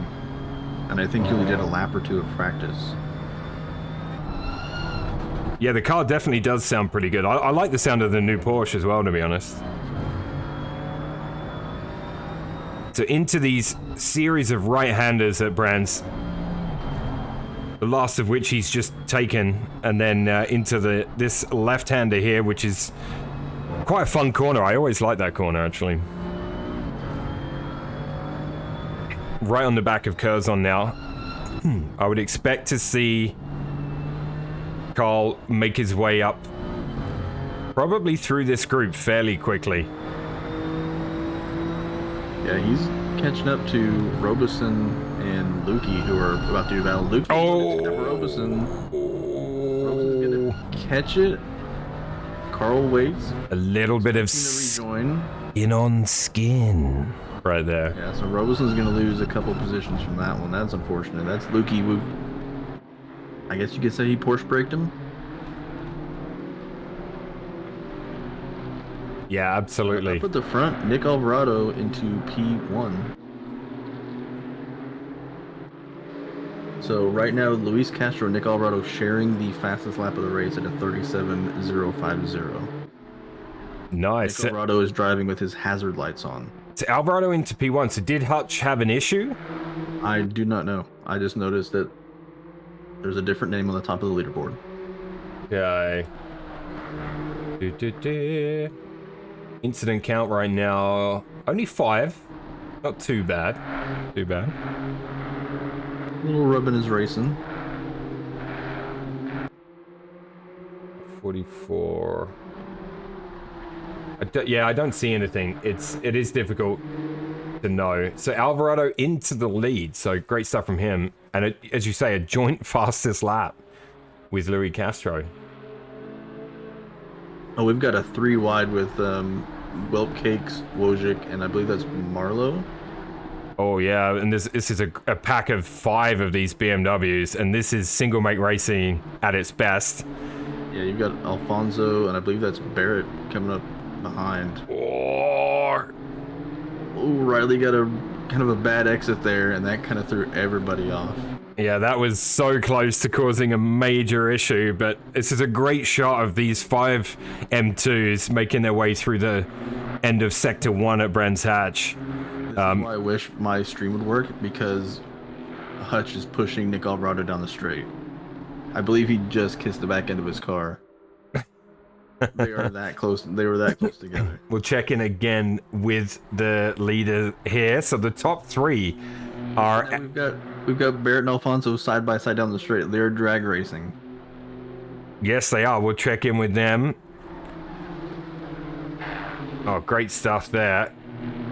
S2: and I think he only did a lap or 2 of practice.
S1: Yeah, the car definitely does sound pretty good. I like the sound of the new Porsche as well, to be honest. So into these series of right-handers at Brands. The last of which he's just taken, and then into this left-hander here, which is quite a fun corner. I always like that corner, actually. Right on the back of Curzon now. I would expect to see Carl make his way up probably through this group fairly quickly.
S2: Yeah, he's catching up to Robeson and Lukey, who are about to do battle. Lukey, Robeson's gonna catch it. Carl waits.
S1: A little bit of
S2: rejoin.
S1: skin on skin right there.
S2: Yeah, so Robeson's gonna lose a couple positions from that one. That's unfortunate. That's Lukey who, I guess you could say he Porsche braked him.
S1: Yeah, absolutely.
S2: Up at the front, Nick Alvarado into P1. So right now, Luis Castro and Nick Alvarado sharing the fastest lap of the race at a 37.050.
S1: Nice.
S2: Nick Alvarado is driving with his hazard lights on.
S1: So Alvarado into P1. So did Hutch have an issue?
S2: I do not know. I just noticed that there's a different name on the top of the leaderboard.
S1: Okay. Incident count right now, only 5. Not too bad. Too bad.
S2: Little Rubbin is racing.
S1: 44. I don't see anything. It is difficult to know. So Alvarado into the lead. So great stuff from him. And as you say, a joint fastest lap with Luis Castro.
S2: Oh, we've got a 3 wide with Whelp Cakes, Wojcik, and I believe that's Marlowe.
S1: Oh yeah, and this is a pack of 5 of these BMWs, and this is single make racing at its best.
S2: Yeah, you've got Alfonso, and I believe that's Barrett coming up behind.
S1: Oh,
S2: Riley got a kind of a bad exit there, and that kind of threw everybody off.
S1: yeah, that was so close to causing a major issue, but this is a great shot of these 5 M2s making their way through the end of Sector 1 at Brands Hatch.
S2: This is why I wish my stream would work, because Hutch is pushing Nick Alvarado down the straight. I believe he just kissed the back end of his car. They are that close. They were that close together.
S1: We'll check in again with the leader here. So the top 3 are...
S2: Yeah, we've got Barrett and Alfonso side by side down the straight. They're drag racing.
S1: Yes, they are. We'll check in with them. Oh, great stuff there.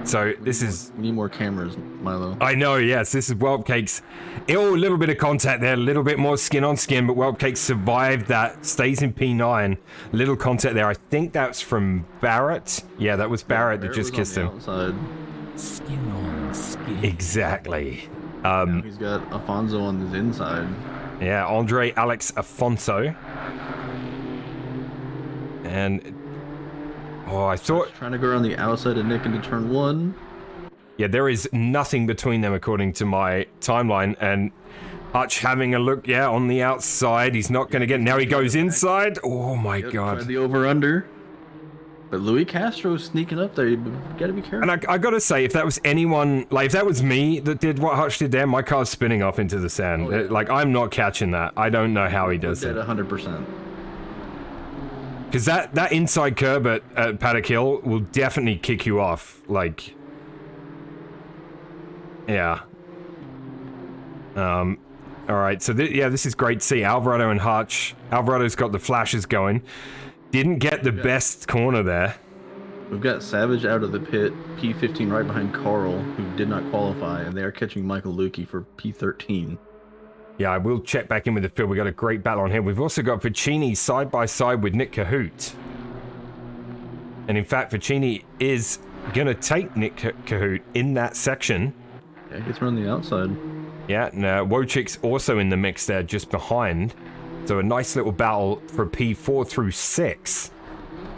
S1: So this is...
S2: We need more cameras, Milo.
S1: I know, yes. This is Whelp Cakes. A little bit of contact there. A little bit more skin on skin, but Whelp Cakes survived that. Stays in P9. Little contact there. I think that's from Barrett. Yeah, that was Barrett that just kissed him.
S2: Outside.
S4: Skin on skin.
S1: Exactly.
S2: He's got Afonso on his inside.
S1: Yeah, Andre Alex Afonso. And... Oh, I thought...
S2: Trying to go around the outside of Nick into turn 1.
S1: Yeah, there is nothing between them according to my timeline. And Hutch having a look, yeah, on the outside. He's not going to get... Now he goes inside. Oh, my God.
S2: Tried the over-under. But Luis Castro is sneaking up there. You got to be careful.
S1: And I got to say, if that was anyone... Like, if that was me that did what Hutch did there, my car's spinning off into the sand.
S2: Oh, yeah.
S1: Like, I'm not catching that. I don't know how he does it.
S2: At 100%.
S1: Because that inside curb at Paddock Hill will definitely kick you off. Like, yeah. All right, so this is great to see. Alvarado and Hutch. Alvarado's got the flashes going. Didn't get the best corner there.
S2: We've got Savage out of the pit, P15 right behind Carl, who did not qualify, and they are catching Michael Lukey for P13.
S1: Yeah, I will check back in with the field. We got a great battle on here. We've also got Ficini side by side with Nick Cahoot. And in fact, Ficini is going to take Nick Cahoot in that section.
S2: Yeah, he gets around the outside.
S1: Yeah, and Wojcik's also in the mix there, just behind. So a nice little battle for P4 through 6.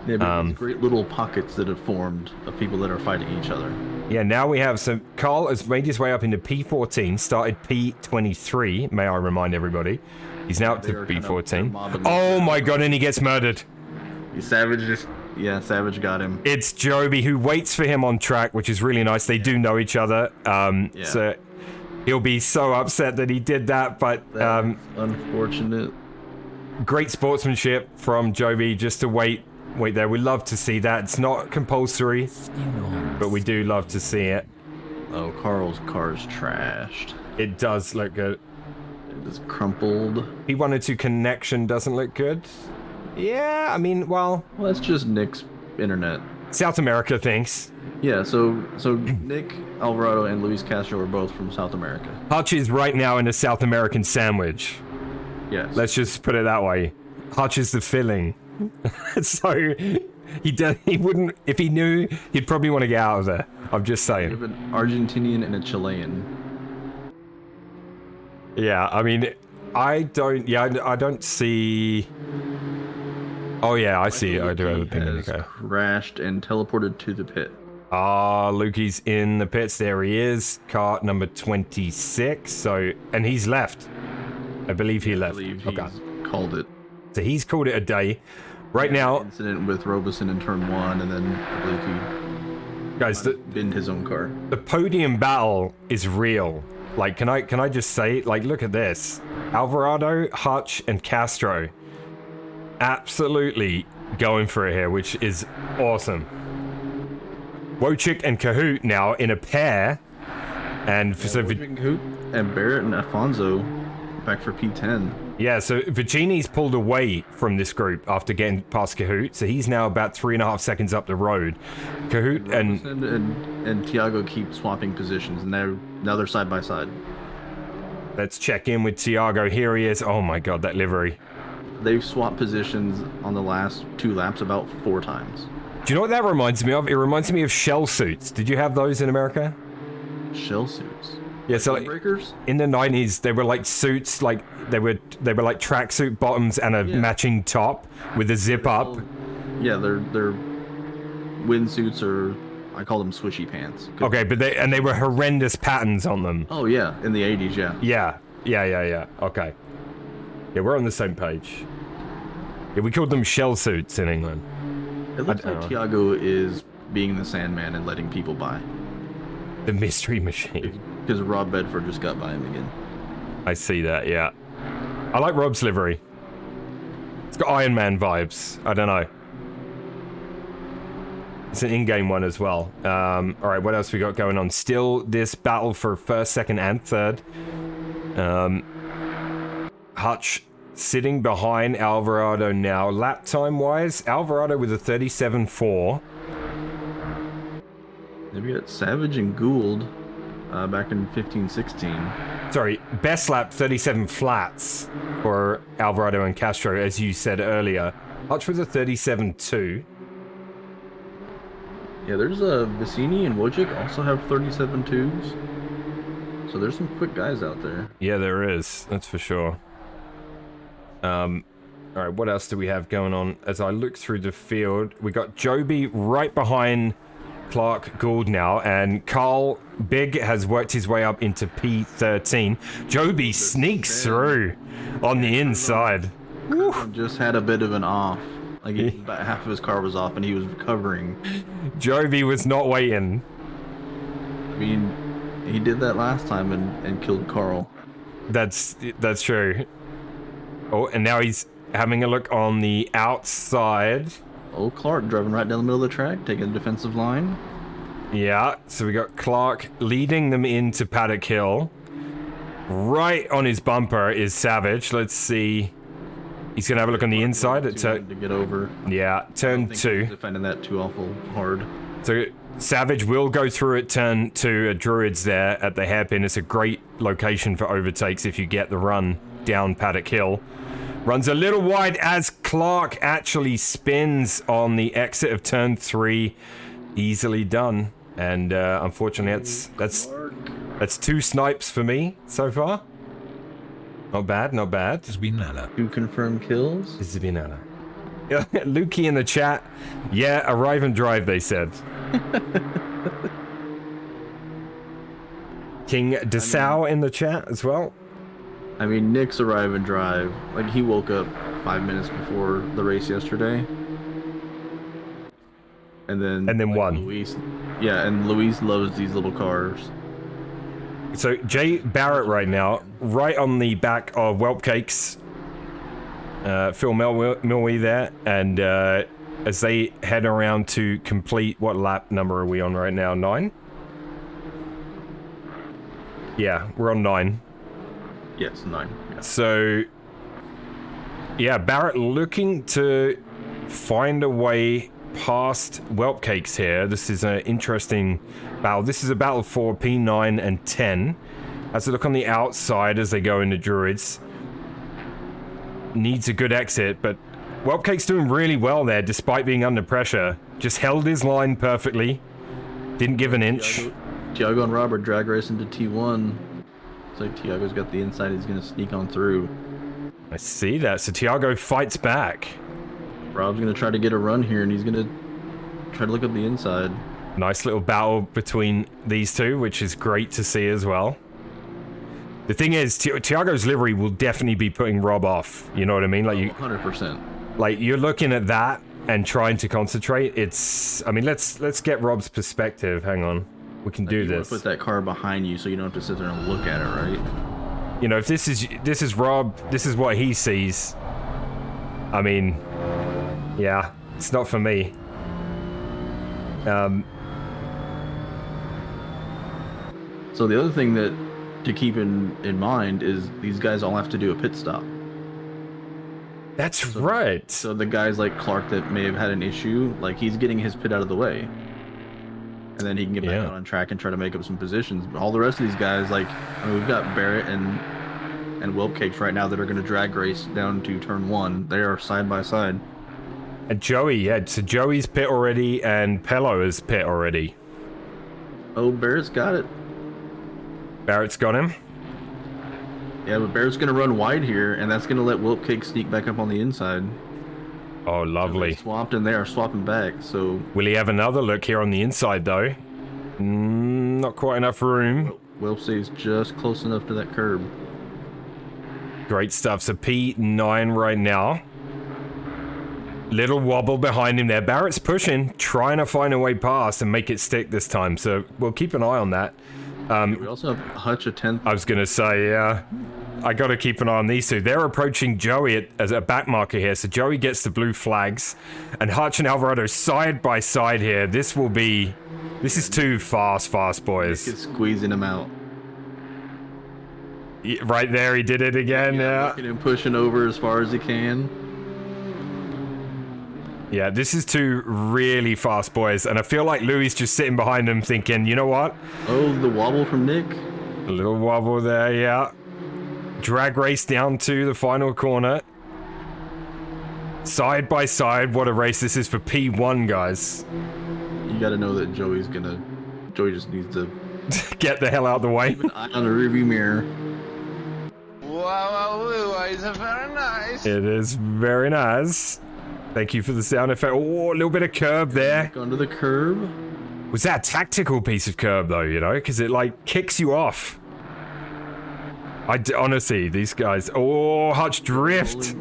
S2: Yeah, but these great little pockets that have formed of people that are fighting each other.
S1: Yeah, now we have some... Carl has made his way up into P14, started P23, may I remind everybody. He's now up to P14. Oh my God, and he gets murdered.
S2: Savage got him.
S1: It's Joby who waits for him on track, which is really nice. They do know each other. So He'll be so upset that he did that, but
S2: That's unfortunate.
S1: great sportsmanship from Joby just to wait there. We love to see that. It's not compulsory,
S4: Skin on.
S1: but we do love to see it.
S2: Oh, Carl's car's trashed.
S1: It does look good.
S2: It is crumpled.
S1: P102 connection doesn't look good. Yeah, I mean, well,
S2: Well, that's just Nick's internet.
S1: South America thinks.
S2: Yeah, so Nick Alvarado and Luis Castro are both from South America.
S1: Hutch is right now in a South American sandwich.
S2: Yes.
S1: Let's just put it that way. Hutch is the filling. So he wouldn't, if he knew, he'd probably want to get out of there. I'm just
S2: We
S1: saying.
S2: have an Argentinian and a Chilean.
S1: Yeah, I mean, I don't see. Oh yeah, I see. I do have a ping in the
S2: Has
S1: car.
S2: crashed and teleported to the pit.
S1: Ah, Lukey's in the pits. There he is. Cart number 26. So, and he's left. I believe he
S2: I
S1: left.
S2: believe he's
S1: Okay.
S2: called it.
S1: So he's called it a day. Right now,
S2: Incident with Robeson in turn 1, and then I believe
S1: guys,
S2: he binned his own car.
S1: the podium battle is real. Like, can I just say, like, look at this. Alvarado, Hutch, and Castro. Absolutely going for it here, which is awesome. Wojcik and Kahoot now in a pair. And so,
S2: Hoot and Barrett and Alfonso back for P10.
S1: yeah, so Vicini's pulled away from this group after getting past Kahoot. So he's now about 3.5 seconds up the road. Kahoot and
S2: And Tiago keep swapping positions, and now they're side by side.
S1: let's check in with Tiago. Here he is. Oh my god, that livery.
S2: They've swapped positions on the last 2 laps about 4 times.
S1: Do you know what that reminds me of? It reminds me of shell suits. Did you have those in America?
S2: Shell suits.
S1: Yeah, so like,
S2: Breakers?
S1: in the 90s, they were like suits, like they were like tracksuit bottoms and a
S2: Yeah.
S1: matching top with a zip up.
S2: Yeah, they're windsuits, or I call them swishy pants.
S1: Okay, but they were horrendous patterns on them.
S2: Oh yeah, in the 80s, yeah.
S1: Yeah. Okay. Yeah, we're on the same page. Yeah, we called them shell suits in England.
S2: It looks
S1: don't
S2: like
S1: know.
S2: Tiago is being the Sandman and letting people by.
S1: The mystery machine.
S2: Because Rob Bedford just got by him again.
S1: I see that, yeah. I like Rob's livery. It's got Iron Man vibes. I don't know. It's an in-game one as well. All right, what else we got going on? Still this battle for first, second, and third. Hutch sitting behind Alvarado now. Lap time-wise, Alvarado with a 37.4.
S2: Then we got Savage and Gould back in 15-16.
S1: Sorry, best lap 37 flats for Alvarado and Castro, as you said earlier. Hutch with a 37.2.
S2: Yeah, there's Vicini and Wojcik also have 37.2s. So there's some quick guys out there.
S1: Yeah, there is. That's for sure. All right, what else do we have going on? As I look through the field, we got Joby right behind Clark Gould now, and Carl Big has worked his way up into P13. Joby sneaks through on the inside.
S2: Just had a bit of an off. Like about half of his car was off, and he was recovering.
S1: Joby was not waiting.
S2: I mean, he did that last time and killed Carl.
S1: That's true. Oh, and now he's having a look on the outside.
S2: Oh, Clark driving right down the middle of the track, taking the defensive line.
S1: Yeah, so we got Clark leading them into Paddock Hill. Right on his bumper is Savage. Let's see. He's going to have a look on the inside at
S2: to get over.
S1: yeah, turn
S2: He's
S1: 2.
S2: defending that too awful hard.
S1: So Savage will go through at turn 2 at Druids there at the hairpin. It's a great location for overtakes if you get the run down Paddock Hill. Runs a little wide as Clark actually spins on the exit of turn 3. Easily done. And unfortunately, that's 2 snipes for me so far. Not bad, not bad.
S4: Zwinala.
S2: 2 confirmed kills.
S1: This is banana. Yeah, Lukey in the chat. Yeah, arrive and drive, they said. King Desau in the chat as well.
S2: I mean, Nick's arrive and drive. Like, he woke up 5 minutes before the race yesterday. And then
S1: won.
S2: Luis, yeah, and Luis loves these little cars.
S1: So Jay Barrett right now, right on the back of Whelp Cakes. Phil Milwee there, and as they head around to complete, what lap number are we on right now? 9? Yeah, we're on 9.
S2: Yes, 9. Yeah.
S1: So, yeah, Barrett looking to find a way past Whelp Cakes here. This is an interesting battle. This is a battle for P9 and 10. As they look on the outside as they go into Druids. Needs a good exit, but Whelp Cake's doing really well there despite being under pressure. Just held his line perfectly. Didn't give an inch.
S2: Tiago and Robert drag race into T1. It's like Tiago's got the inside. He's going to sneak on through.
S1: I see that. So Tiago fights back.
S2: Rob's going to try to get a run here, and he's going to try to look up the inside.
S1: Nice little battle between these two, which is great to see as well. The thing is, Tiago's livery will definitely be putting Rob off. You know what I mean? Like
S2: 100%.
S1: Like you're looking at that and trying to concentrate. It's. I mean, let's get Rob's perspective. Hang on, we can do this.
S2: Put that car behind you so you don't have to sit there and look at it, right?
S1: You know, if this is Rob, this is what he sees. I mean, yeah, it's not for me.
S2: So the other thing that to keep in mind is these guys all have to do a pit stop.
S1: That's right.
S2: So the guys like Clark that may have had an issue, like he's getting his pit out of the way. And then he can get back out on track and try to make up some positions. But all the rest of these guys, like, I mean, we've got Barrett and Whelp Cakes right now that are going to drag race down to turn 1. They are side by side.
S1: And Joey, yeah, so Joey's pit already and Pello is pit already.
S2: Oh, Barrett's got it.
S1: Barrett's got him.
S2: Yeah, but Barrett's going to run wide here, and that's going to let Whelp Cake sneak back up on the inside.
S1: Oh, lovely.
S2: So swapped, and they are swapping back, so...
S1: Will he have another look here on the inside, though? Not quite enough room.
S2: Whelp stays just close enough to that curb.
S1: Great stuff. So P9 right now. Little wobble behind him there. Barrett's pushing, trying to find a way past and make it stick this time. So we'll keep an eye on that.
S2: We also have Hutch a 10th.
S1: I was going to say, yeah, I got to keep an eye on these two. They're approaching Joey as a back marker here. So Joey gets the blue flags and Hutch and Alvarado side by side here. This is two fast boys.
S2: Nick is squeezing him out.
S1: Right there, he did it again. Yeah.
S2: Looking and pushing over as far as he can.
S1: Yeah, this is two really fast boys, and I feel like Louis just sitting behind them thinking, you know what?
S2: Oh, the wobble from Nick.
S1: A little wobble there, yeah. Drag race down to the final corner. Side by side, what a race this is for P1, guys.
S2: You gotta know that Joey just needs to
S1: get the hell out of the way.
S2: keep an eye on the rearview mirror.
S3: Wow, it's very nice.
S1: It is very nice. Thank you for the sound effect. Oh, a little bit of curb there.
S2: Back onto the curb.
S1: Was that a tactical piece of curb, though, you know? Because it, like, kicks you off. Honestly, these guys... Oh, Hutch drift.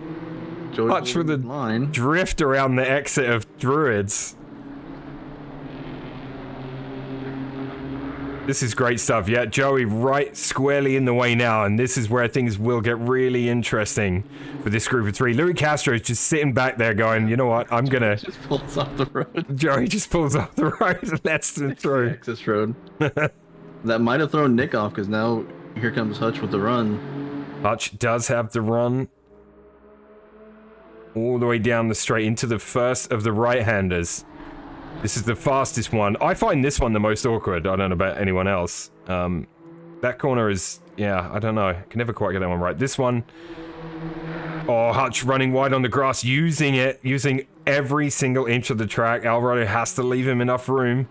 S1: Hutch with the
S2: line.
S1: Drift around the exit of Druids. This is great stuff. Yeah, Joey right squarely in the way now, and this is where things will get really interesting for this group of 3. Louis Castro is just sitting back there going, you know what, I'm gonna...
S2: Just pulls off the road.
S1: Joey just pulls off the road and lets them through.
S2: Access road. That might have thrown Nick off, because now here comes Hutch with the run.
S1: Hutch does have the run all the way down the straight into the first of the right-handers. This is the fastest one. I find this one the most awkward. I don't know about anyone else. That corner is... Yeah, I don't know. I can never quite get that one right. This one... Oh, Hutch running wide on the grass, using every single inch of the track. Alvarado has to leave him enough room.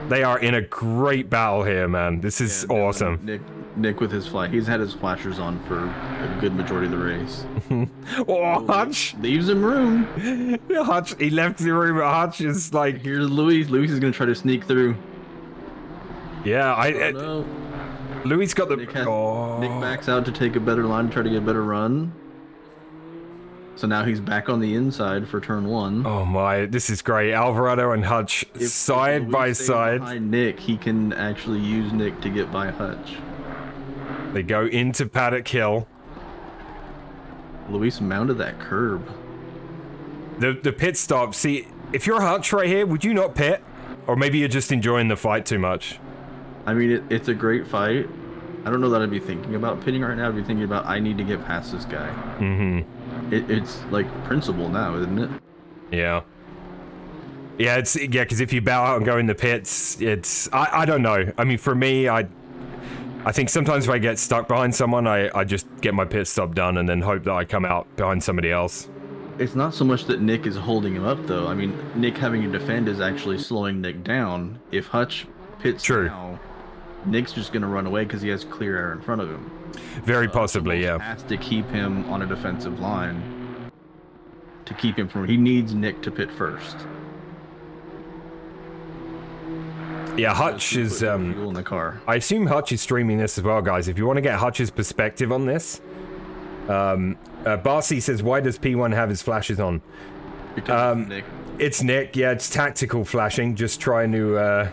S1: They are in a great battle here, man. This is awesome.
S2: Nick with his fly. He's had his flashers on for a good majority of the race.
S1: Oh, Hutch!
S2: Leaves him room.
S1: Hutch, he left the room. Hutch is like...
S2: Here's Louis. Louis is going to try to sneak through.
S1: Yeah,
S2: no.
S1: Louis got the...
S2: Nick backs out to take a better line, try to get a better run. So now he's back on the inside for turn 1.
S1: Oh my, this is great. Alvarado and Hutch
S2: If
S1: side
S2: Luis
S1: by
S2: stays
S1: side.
S2: behind Nick, he can actually use Nick to get by Hutch.
S1: They go into Paddock Hill.
S2: Luis mounted that curb.
S1: The pit stop. See, if you're Hutch right here, would you not pit? Or maybe you're just enjoying the fight too much.
S2: I mean, it's a great fight. I don't know that I'd be thinking about pitting right now. I'd be thinking about, I need to get past this guy.
S1: Mm-hmm.
S2: It's like principle now, isn't it?
S1: Yeah. Yeah, because if you bow out and go in the pits, it's I don't know. I mean, for me, I think sometimes if I get stuck behind someone, I just get my pit stop done and then hope that I come out behind somebody else.
S2: It's not so much that Nick is holding him up, though. I mean, Nick having to defend is actually slowing Nick down. If Hutch pits
S1: True.
S2: now, Nick's just going to run away because he has clear air in front of him.
S1: Very possibly, yeah.
S2: Has to keep him on a defensive line to keep him from. He needs Nick to pit first.
S1: Yeah, Hutch is.
S2: Put more fuel in the car.
S1: I assume Hutch is streaming this as well, guys. If you want to get Hutch's perspective on this, Barcy says, "Why does P1 have his flashes on?"
S2: Because it's Nick.
S1: It's Nick. Yeah, it's tactical flashing. Just trying to a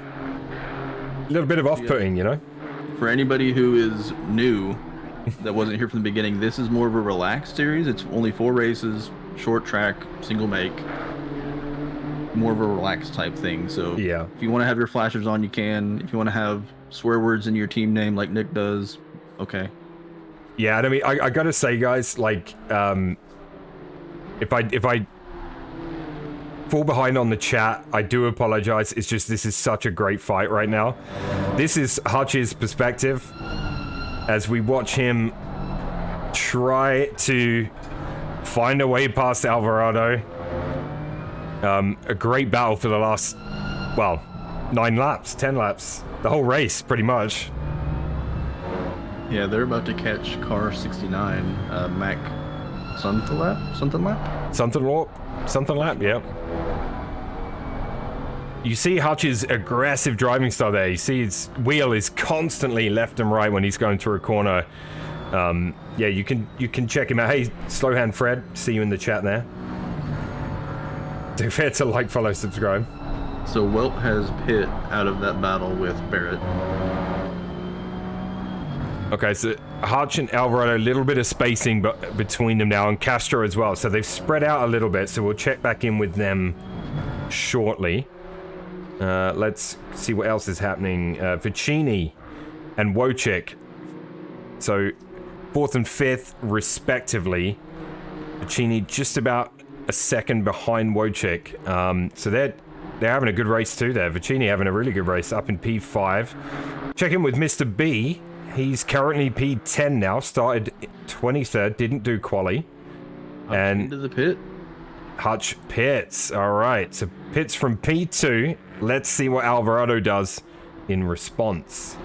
S1: little bit of off-putting, you know.
S2: For anybody who is new, that wasn't here from the beginning, this is more of a relaxed series. It's only 4 races, short track, single make. More of a relaxed type thing. So
S1: Yeah.
S2: if you want to have your flashers on, you can. If you want to have swear words in your team name like Nick does, okay.
S1: Yeah, and I mean, I gotta say, guys, like, if I fall behind on the chat, I do apologize. It's just this is such a great fight right now. This is Hutch's perspective as we watch him try to find a way past Alvarado. A great battle for the last, well, 9 laps, 10 laps, the whole race, pretty much.
S2: Yeah, they're about to catch car 69, Mac something lap?
S1: Something lap, yeah. You see Hutch's aggressive driving style there. You see his wheel is constantly left and right when he's going through a corner. Yeah, you can check him out. Hey, Slowhand Fred, see you in the chat there. Don't forget to like, follow, subscribe.
S2: So Welt has pit out of that battle with Barrett.
S1: Okay, so Hutch and Alvarado, a little bit of spacing but between them now, and Castro as well. So they've spread out a little bit, so we'll check back in with them shortly. Let's see what else is happening. Vicini and Wojcik. So 4th and 5th, respectively. Vicini just about a second behind Wojcik. So they're having a good race too there. Vicini having a really good race up in P5. Check in with Mr. B. He's currently P10 now. Started 23rd, didn't do quali. And
S2: Into the pit.
S1: Hutch pits. All right, so pits from P2. Let's see what Alvarado does in response,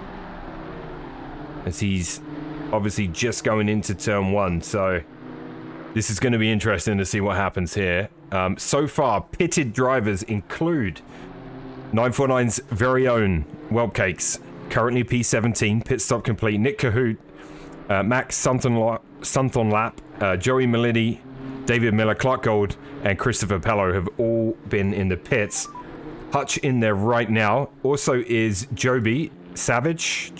S1: as he's obviously just going into turn 1. So this is going to be interesting to see what happens here. So far, pitted drivers include 949's very own Whelpcakes, currently P17, pit stop complete. Nick Cahoot, Max Sunthornlap, Joey Melidi, David Miller, Clark Gold, and Christopher Pello have all been in the pits. Hutch in there right now. Also is Joseph Savage,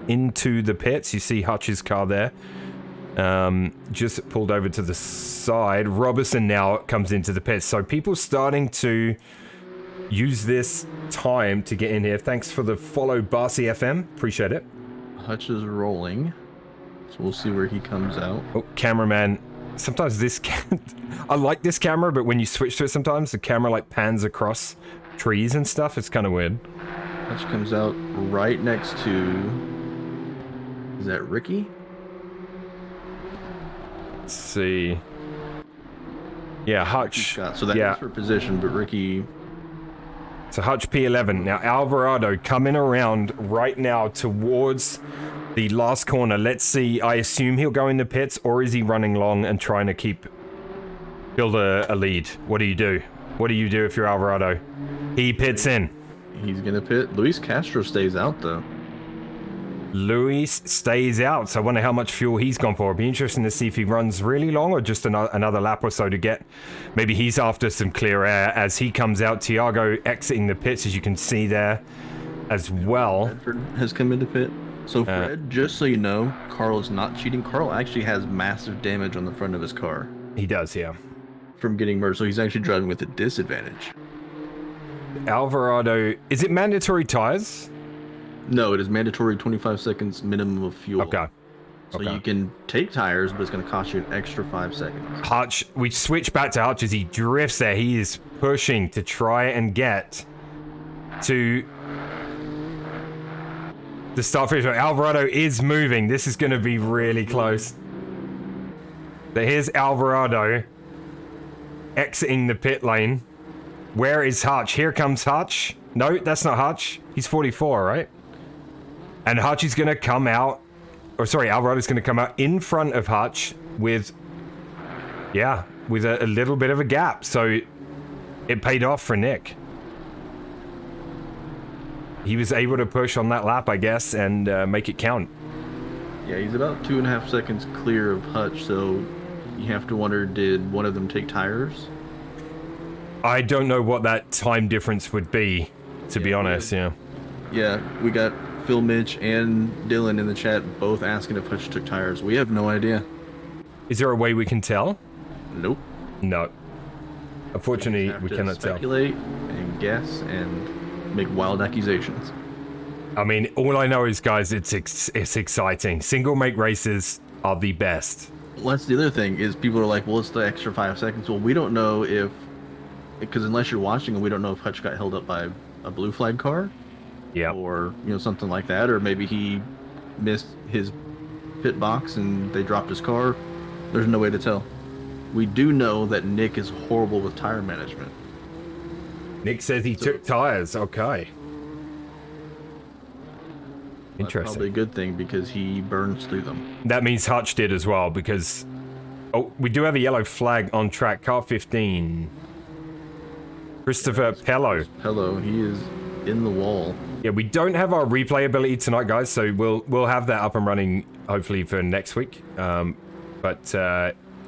S1: into the pits. You see Hutch's car there. Just pulled over to the side. Robertson now comes into the pits. So people starting to use this time to get in here. Thanks for the follow, Barcy FM. Appreciate it.
S2: Hutch is rolling, so we'll see where he comes out.
S1: Oh, cameraman. Sometimes this I like this camera, but when you switch to it sometimes, the camera like pans across trees and stuff. It's kind of weird.
S2: Hutch comes out right next to... Is that Ricky?
S1: Let's see. Yeah, Hutch.
S2: So that's
S1: yeah.
S2: for position, but Ricky...
S1: So Hutch P11. Now Alvarado coming around right now towards the last corner. Let's see. I assume he'll go in the pits, or is he running long and trying to build a lead? What do you do? What do you do if you're Alvarado? He pits in.
S2: He's gonna pit. Luis Castro stays out though.
S1: Louis stays out, so I wonder how much fuel he's gone for. It'd be interesting to see if he runs really long or just another lap or so to get. Maybe he's after some clear air as he comes out. Tiago exiting the pits, as you can see there as well.
S2: Redford has come into pit. So Fred, just so you know, Carl is not cheating. Carl actually has massive damage on the front of his car
S1: He does, yeah.
S2: from getting merged, so he's actually driving with a disadvantage.
S1: Alvarado, is it mandatory tires?
S2: No, it is mandatory 25 seconds minimum of fuel.
S1: Okay.
S2: So
S1: okay.
S2: you can take tires, but it's going to cost you an extra 5 seconds.
S1: Hutch, we switch back to Hutch as he drifts there. He is pushing to try and get to the start finish. Alvarado is moving. This is going to be really close. But here's Alvarado exiting the pit lane. Where is Hutch? Here comes Hutch. No, that's not Hutch. He's 44, right? And Hutch is going to come out, or sorry, Alvarado's going to come out in front of Hutch with, yeah, with a little bit of a gap. So it paid off for Nick. He was able to push on that lap, I guess, and make it count.
S2: Yeah, he's about 2.5 seconds clear of Hutch, so you have to wonder, did one of them take tires?
S1: I don't know what that time difference would be, to be honest, yeah.
S2: Yeah, we got Phil Mitch and Dylan in the chat both asking if Hutch took tires. We have no idea.
S1: Is there a way we can tell?
S2: Nope.
S1: No. Unfortunately,
S2: Have
S1: we
S2: to
S1: cannot tell.
S2: speculate and guess and make wild accusations.
S1: I mean, all I know is, guys, it's exciting. Single make races are the best.
S2: Well, that's the other thing, is people are like, well, it's the extra 5 seconds. Well, we don't know if, because unless you're watching, we don't know if Hutch got held up by a blue flag car.
S1: Yeah.
S2: Or, something like that. Or maybe he missed his pit box and they dropped his car. There's no way to tell. We do know that Nick is horrible with tire management.
S1: Nick says he took tires. Okay.
S2: That's
S1: Interesting.
S2: probably a good thing because he burns through them.
S1: That means Hutch did as well, because... Oh, we do have a yellow flag on track. Car 15. Christopher Pello.
S2: Hello, he is in the wall.
S1: Yeah, we don't have our replay ability tonight, guys, so we'll have that up and running hopefully for next week.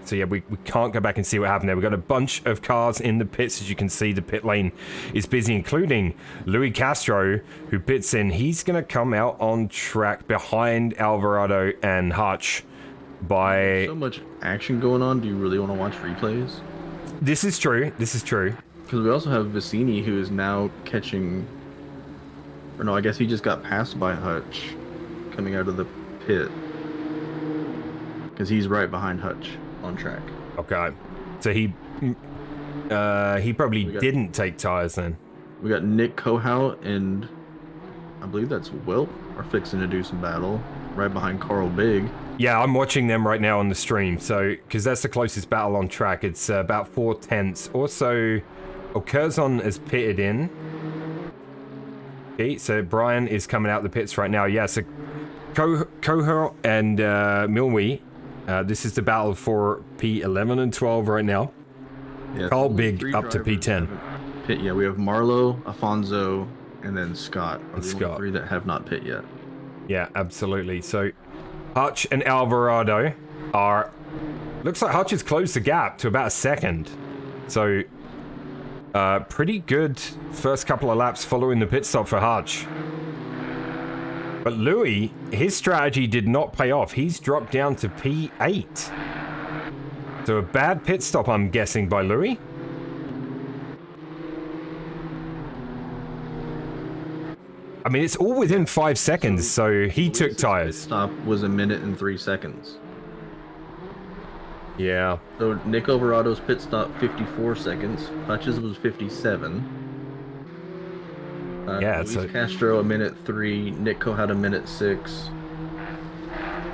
S1: So yeah, we can't go back and see what happened there. We've got a bunch of cars in the pits. As you can see, the pit lane is busy, including Louis Castro, who pits in. He's going to come out on track behind Alvarado and Hutch by...
S2: So much action going on. Do you really want to watch replays?
S1: This is true. This is true.
S2: Because we also have Vicini, who is now catching... Or no, I guess he just got passed by Hutch coming out of the pit. Because he's right behind Hutch on track.
S1: Okay. So he probably didn't take tires then.
S2: We got Nick Kohout and I believe that's Wilp are fixing to do some battle right behind Carl Big.
S1: Yeah, I'm watching them right now on the stream. So, because that's the closest battle on track. It's about 4 tenths. Also, Curzon is pitted in. Okay, so Brian is coming out the pits right now. Yeah, so Kohout and Milwi. This is the battle for P11 and 12 right now.
S2: Yeah,
S1: Carl
S2: so
S1: Big
S2: three
S1: up to
S2: drivers
S1: P10.
S2: haven't pit yet. We have Marlowe, Afonso, and then Scott. Are the only
S1: Scott.
S2: 3 that have not pit yet.
S1: Yeah, absolutely. So Hutch and Alvarado are... Looks like Hutch has closed the gap to about a second. So pretty good first couple of laps following the pit stop for Hutch. But Louis, his strategy did not pay off. He's dropped down to P8. So a bad pit stop, I'm guessing, by Louis. I mean, it's all within 5 seconds, so he took
S2: Pit
S1: tires.
S2: stop was 1 minute and 3 seconds.
S1: Yeah.
S2: So Nick Alvarado's pit stop 54 seconds. Hutch's was 57.
S1: Yeah,
S2: Luis
S1: so-
S2: Castro 1 minute 3. Nick Kohout 1 minute 6.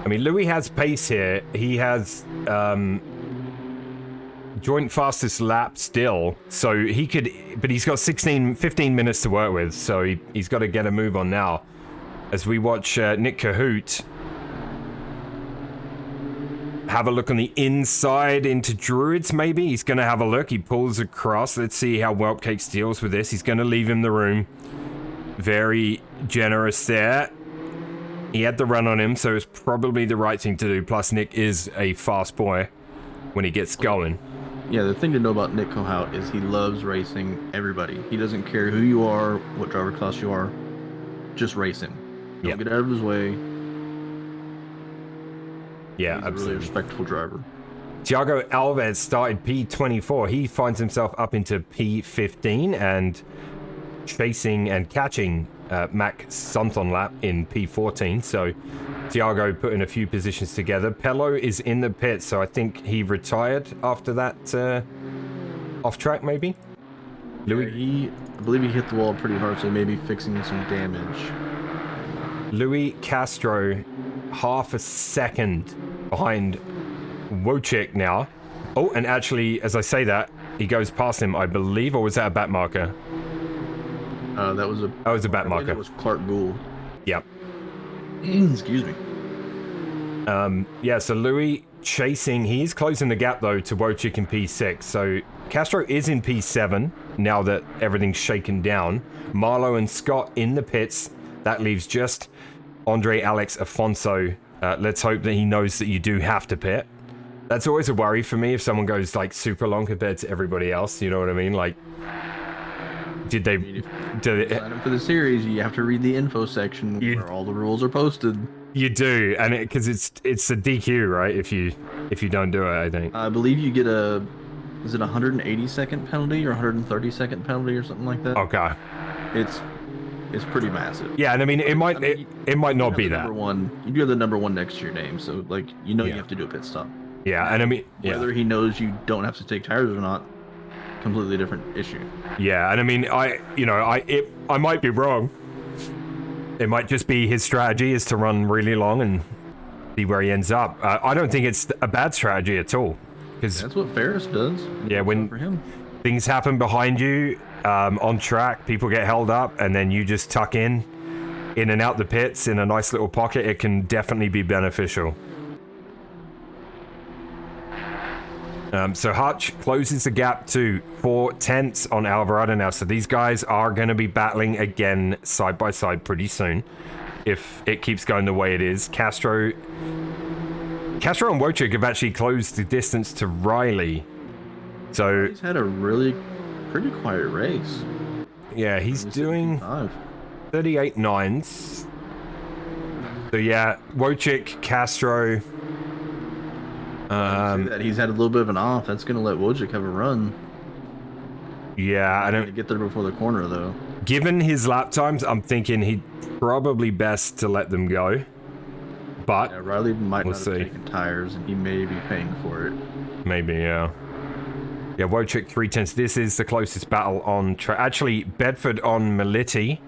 S1: I mean, Louis has pace here. He has joint fastest lap still, so he could, but he's got 15 minutes to work with, so he's got to get a move on now. As we watch Nick Cahoot have a look on the inside into Druids, maybe. He's going to have a look. He pulls across. Let's see how Whelpcakes deals with this. He's going to leave him the room. Very generous there. He had the run on him, so it's probably the right thing to do. Plus, Nick is a fast boy when he gets going.
S2: Yeah, the thing to know about Nick Kohout is he loves racing everybody. He doesn't care who you are, what driver class you are. Just race him. Don't
S1: Yeah.
S2: get out of his way.
S1: Yeah,
S2: He's a
S1: absolutely.
S2: really respectful driver.
S1: Thiago Alves started P24. He finds himself up into P15 and chasing and catching Mac Sonthonlap in P14. So Thiago putting a few positions together. Pello is in the pit, so I think he retired after that off track, maybe? Louis,
S2: I believe he hit the wall pretty hard, so maybe fixing some damage.
S1: Louis Castro, half a second behind Wojcik now. Oh, and actually, as I say that, he goes past him, I believe, or was that a back marker?
S2: That was a
S1: back
S2: I believe
S1: marker.
S2: That was Clark Gould.
S1: Yep.
S2: Excuse me.
S1: Yeah, so Louis chasing. He's closing the gap, though, to Wojcik in P6. So Castro is in P7 now that everything's shaken down. Marlowe and Scott in the pits. That leaves just Andre Alex Afonso. Let's hope that he knows that you do have to pit. That's always a worry for me if someone goes, like, super long compared to everybody else. You know what I mean? Like, did they...
S2: Sign up for the series, you have to read the info section
S1: You-
S2: where all the rules are posted.
S1: You do, and because it's a DQ, right? If you don't do it, I think.
S2: I believe you get is it a 180-second penalty or 130-second penalty or something like that?
S1: Okay.
S2: It's pretty massive.
S1: Yeah, and I mean, it might not be
S2: You have the
S1: that.
S2: number one. You do have the number one next to your name, so like you
S1: Yeah.
S2: have to do a pit stop.
S1: Yeah, and I mean, yeah,
S2: Whether he knows you don't have to take tires or not, completely different issue.
S1: yeah, and I mean, I might be wrong. It might just be his strategy is to run really long and see where he ends up. I don't think it's a bad strategy at all, because
S2: That's what Ferris does.
S1: Yeah, when-
S2: for him.
S1: things happen behind you on track, people get held up, and then you just tuck in and out the pits in a nice little pocket. It can definitely be beneficial. So Hutch closes the gap to 4/10 on Alvarado now. So these guys are going to be battling again side by side pretty soon, if it keeps going the way it is. Castro and Wojcik have actually closed the distance to Riley. So
S2: He's had a really pretty quiet race.
S1: yeah, he's doing 38 nines. So yeah, Wojcik, Castro.
S2: That he's had a little bit of an off. That's gonna let Wojcik have a run.
S1: Yeah, I
S2: To
S1: don't.
S2: get there before the corner though.
S1: Given his lap times, I'm thinking he'd probably best to let them go. But
S2: Yeah, Riley might
S1: We'll
S2: not
S1: see.
S2: have taken tires, and he may be paying for it.
S1: maybe, yeah. Yeah, Wojcik 3/10. This is the closest battle on track. Actually, Bedford on Meliti.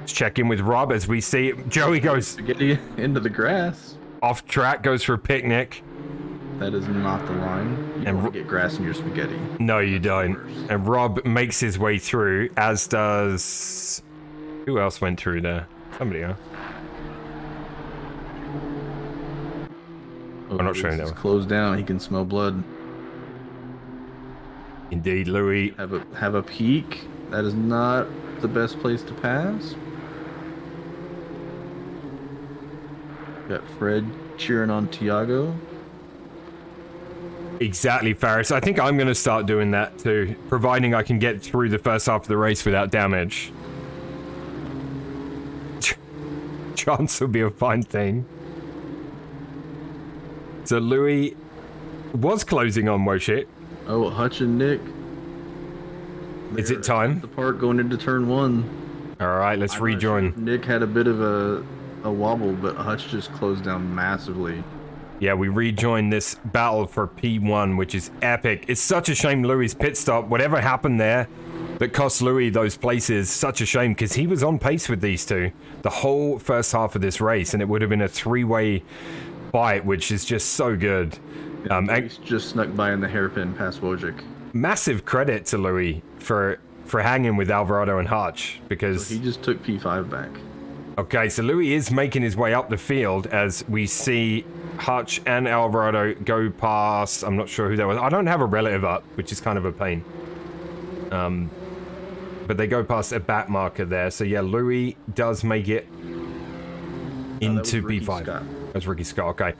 S1: Let's check in with Rob as we see Joey goes
S2: Spaghetti into the grass.
S1: off track, goes for a picnic.
S2: That is not the line. You
S1: And
S2: don't want to get grass in your spaghetti.
S1: No, you don't. And Rob makes his way through, as does... Who else went through there? Somebody else.
S2: Oh,
S1: I'm not sure
S2: it's
S1: that one.
S2: closed down. He can smell blood.
S1: Indeed, Louis.
S2: Have a peek. That is not the best place to pass. Got Fred cheering on Tiago.
S1: Exactly, Faris. I think I'm going to start doing that too, providing I can get through the first half of the race without damage. Chance will be a fine thing. So Louis was closing on Wojcik.
S2: Oh, Hutch and Nick.
S1: Is
S2: They're
S1: it time?
S2: at the park going into turn one.
S1: All right, let's
S2: I'm not sure
S1: rejoin.
S2: if Nick had a bit of a wobble, but Hutch just closed down massively.
S1: Yeah, we rejoin this battle for P1, which is epic. It's such a shame Louis' pit stop. Whatever happened there that cost Louis those places, such a shame, because he was on pace with these two the whole first half of this race, and it would have been a three-way fight, which is just so good. And
S2: He's just snuck by in the hairpin past Wojcik.
S1: massive credit to Louis for hanging with Alvarado and Hutch, because...
S2: He just took P5 back.
S1: Okay, so Louis is making his way up the field as we see Hutch and Alvarado go past. I'm not sure who that was. I don't have a relative up, which is kind of a pain. But they go past a back marker there. So yeah, Louis does make it into
S2: Ricky
S1: P5.
S2: Scott.
S1: That's Ricky Scott. Okay.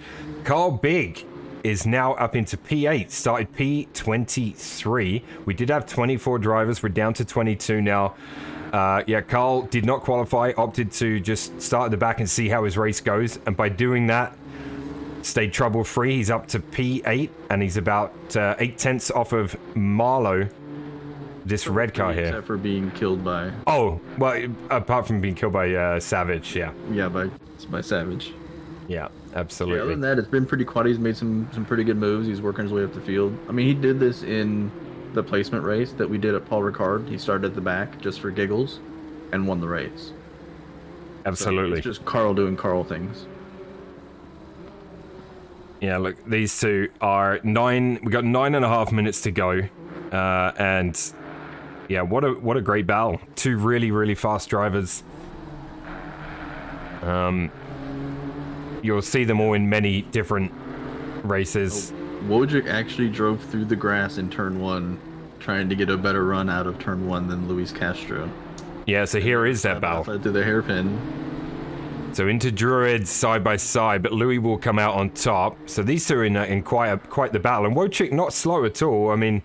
S1: Carl Big is now up into P8. Started P23. We did have 24 drivers. We're down to 22 now. Yeah, Carl did not qualify. Opted to just start at the back and see how his race goes. And by doing that, stayed trouble-free. He's up to P8, and he's about 8/10 off of Marlowe. This red car here.
S2: Except for being killed by...
S1: Oh, well, apart from being killed by Savage, yeah.
S2: Yeah, by Savage.
S1: Yeah,
S2: Yeah,
S1: absolutely.
S2: other than that, it's been pretty quiet. He's made some pretty good moves. He's working his way up the field. I mean, he did this in the placement race that we did at Paul Ricard. He started at the back just for giggles and won the race.
S1: Absolutely.
S2: It's just Carl doing Carl things.
S1: Yeah, look, these two are we got 9.5 minutes to go. And yeah, what a great battle. Two really, really fast drivers. You'll see them all in many different races.
S2: Wojcik actually drove through the grass in turn 1, trying to get a better run out of turn 1 than Luis Castro.
S1: Yeah, so here is that battle.
S2: Outside through the hairpin.
S1: So into Druids side by side, but Louis will come out on top. So these two are in quite the battle. And Wojcik not slow at all. I mean,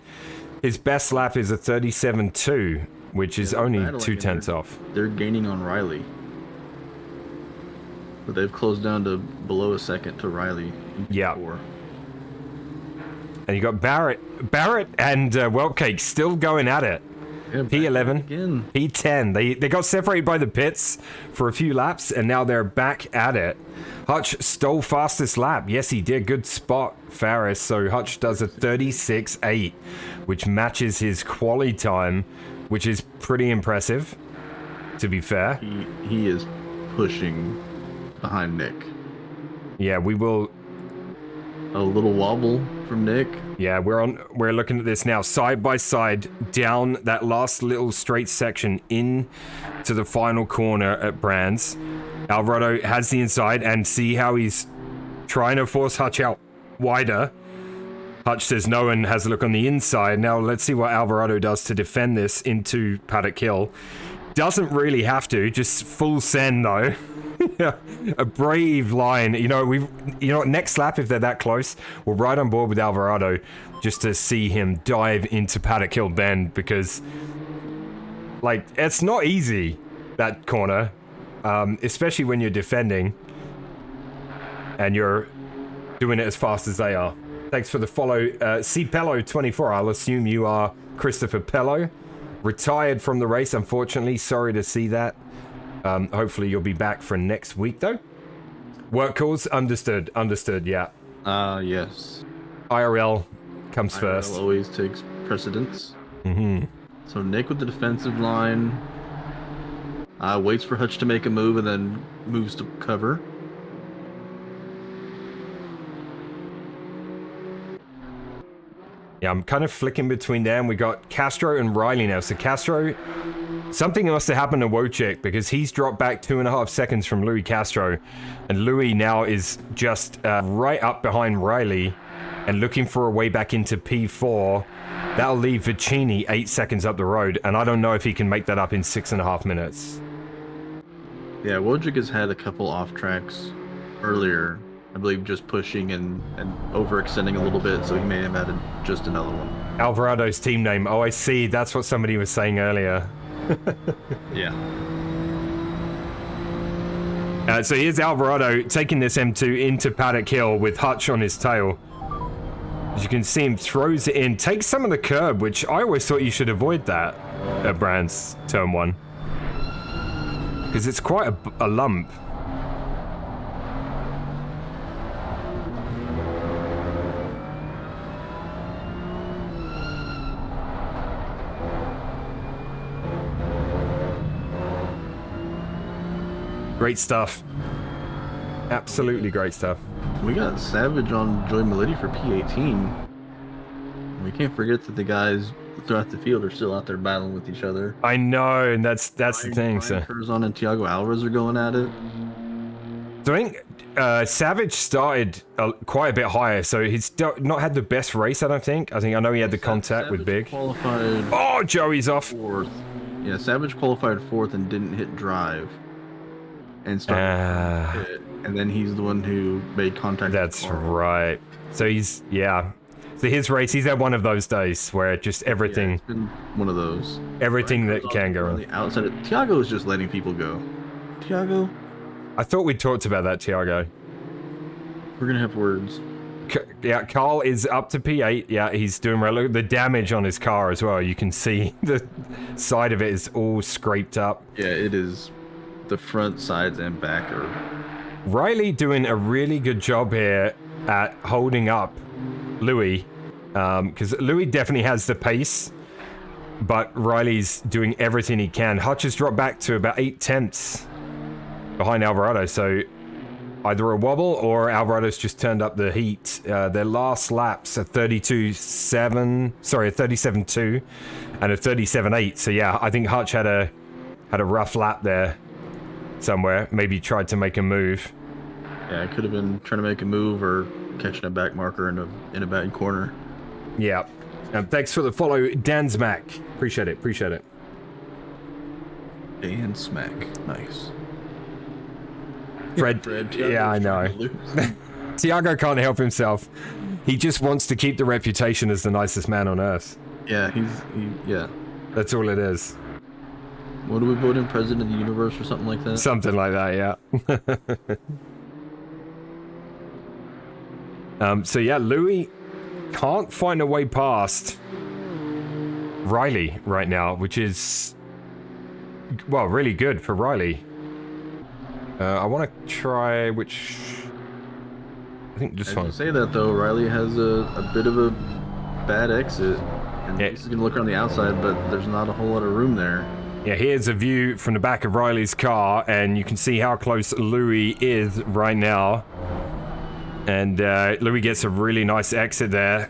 S1: his best lap is a 37.2, which is only
S2: battling
S1: 2/10
S2: there.
S1: off.
S2: They're gaining on Riley. But they've closed down to below a second to Riley. in
S1: Yeah.
S2: Q4.
S1: And you got Barrett and Weltcake still going at it.
S2: Yeah, back
S1: P11,
S2: again.
S1: P10. They got separated by the pits for a few laps, and now they're back at it. Hutch stole fastest lap. Yes, he did. Good spot, Faris. So Hutch does a 36.8, which matches his quali time, which is pretty impressive, to be fair.
S2: He is pushing behind Nick.
S1: Yeah, we will...
S2: A little wobble from Nick.
S1: Yeah, we're looking at this now, side by side, down that last little straight section in to the final corner at Brands. Alvarado has the inside, and see how he's trying to force Hutch out wider. Hutch says no and has a look on the inside. Now let's see what Alvarado does to defend this into Paddock Hill. Doesn't really have to, just full send though. A brave line. You know, next lap, if they're that close, we're right on board with Alvarado just to see him dive into Paddock Hill Bend, because like, it's not easy, that corner, especially when you're defending and you're doing it as fast as they are. Thanks for the follow. C Pello 24, I'll assume you are Christopher Pello, retired from the race, unfortunately. Sorry to see that. Hopefully you'll be back for next week, though. Work calls, understood, yeah.
S2: Yes.
S1: IRL comes first.
S2: Always takes precedence.
S1: Mm-hmm.
S2: So Nick with the defensive line. Waits for Hutch to make a move and then moves to cover.
S1: Yeah, I'm kind of flicking between them. We got Castro and Riley now. So Castro, something must have happened to Wojcik, because he's dropped back 2.5 seconds from Louis Castro. And Louis now is just right up behind Riley and looking for a way back into P4. That'll leave Vicini 8 seconds up the road. And I don't know if he can make that up in 6.5 minutes.
S2: Yeah, Wojcik has had a couple off tracks earlier. I believe just pushing and overextending a little bit, so he may have added just another one.
S1: Alvarado's team name. Oh, I see. That's what somebody was saying earlier.
S2: Yeah.
S1: So here's Alvarado taking this M2 into Paddock Hill with Hutch on his tail. As you can see, him throws it in, takes some of the curb, which I always thought you should avoid that at Brands turn 1. Because it's quite a lump. Great stuff. Absolutely great stuff.
S2: We got Savage on Joey Meliti for P18. We can't forget that the guys throughout the field are still out there battling with each other.
S1: I know, and that's the thing. So
S2: Curzon and Thiago Alvarez are going at it.
S1: I think Savage started quite a bit higher, so he's not had the best race, I don't think. I know he had the contact with Big.
S2: Qualified
S1: Oh, Joey's off.
S2: fourth. Yeah, Savage qualified fourth and didn't hit drive. And started to hit. and then he's the one who made contact.
S1: That's
S2: with Carl.
S1: right. So So his race, he's had one of those days where just
S2: Yeah,
S1: everything,
S2: it's been one of those.
S1: everything that can go
S2: On
S1: wrong.
S2: the outside, Tiago is just letting people go. Tiago,
S1: I thought we talked about that, Tiago.
S2: we're gonna have words.
S1: Yeah, Carl is up to P8. Yeah, he's doing well. Look at the damage on his car as well. You can see the side of it is all scraped up.
S2: Yeah, it is. The front, sides, and back are.
S1: Riley doing a really good job here at holding up Louis, because Louis definitely has the pace, but Riley's doing everything he can. Hutch has dropped back to about 8/10 behind Alvarado, so either a wobble or Alvarado's just turned up the heat. Their last laps are 37.2 and a 37.8. So yeah, I think Hutch had a rough lap there somewhere. Maybe tried to make a move.
S2: Yeah, it could have been trying to make a move or catching a back marker in a bad corner.
S1: Yeah. Thanks for the follow, Dan Smack. Appreciate it.
S2: Dan Smack, nice.
S1: Fred,
S2: Tiago's
S1: yeah, I know.
S2: trying to lose.
S1: Tiago can't help himself. He just wants to keep the reputation as the nicest man on earth.
S2: Yeah, yeah.
S1: That's all it is.
S2: What do we vote in? President of the universe or something like that?
S1: Something like that, yeah. So yeah, Louis can't find a way past Riley right now, which is, well, really good for Riley. I want to try which. I think just
S2: As
S1: one.
S2: you say that though, Riley has a bit of a bad exit, and
S1: Yeah.
S2: he's gonna look around the outside, but there's not a whole lot of room there.
S1: Yeah, here's a view from the back of Riley's car, and you can see how close Louis is right now. And Louis gets a really nice exit there.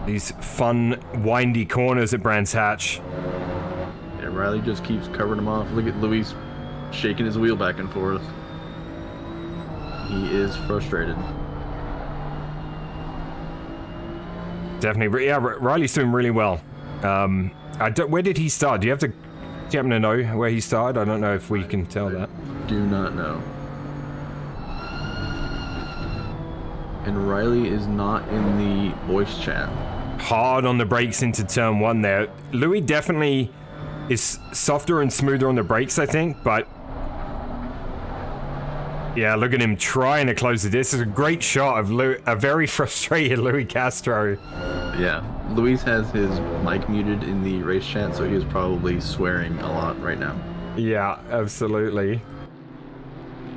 S1: These fun, windy corners at Brands Hatch.
S2: Yeah, Riley just keeps covering him off. Look at Louis shaking his wheel back and forth. He is frustrated.
S1: Definitely, yeah. Riley's doing really well. Where did he start? Do you happen to know where he started? I don't know if we can tell that.
S2: Do not know. And Riley is not in the voice chat.
S1: Hard on the brakes into turn one there. Louis definitely is softer and smoother on the brakes, I think, but yeah, look at him trying to close the distance. A great shot of a very frustrated Louis Castro.
S2: Yeah, Luis has his mic muted in the race chat, so he is probably swearing a lot right now.
S1: Yeah, absolutely.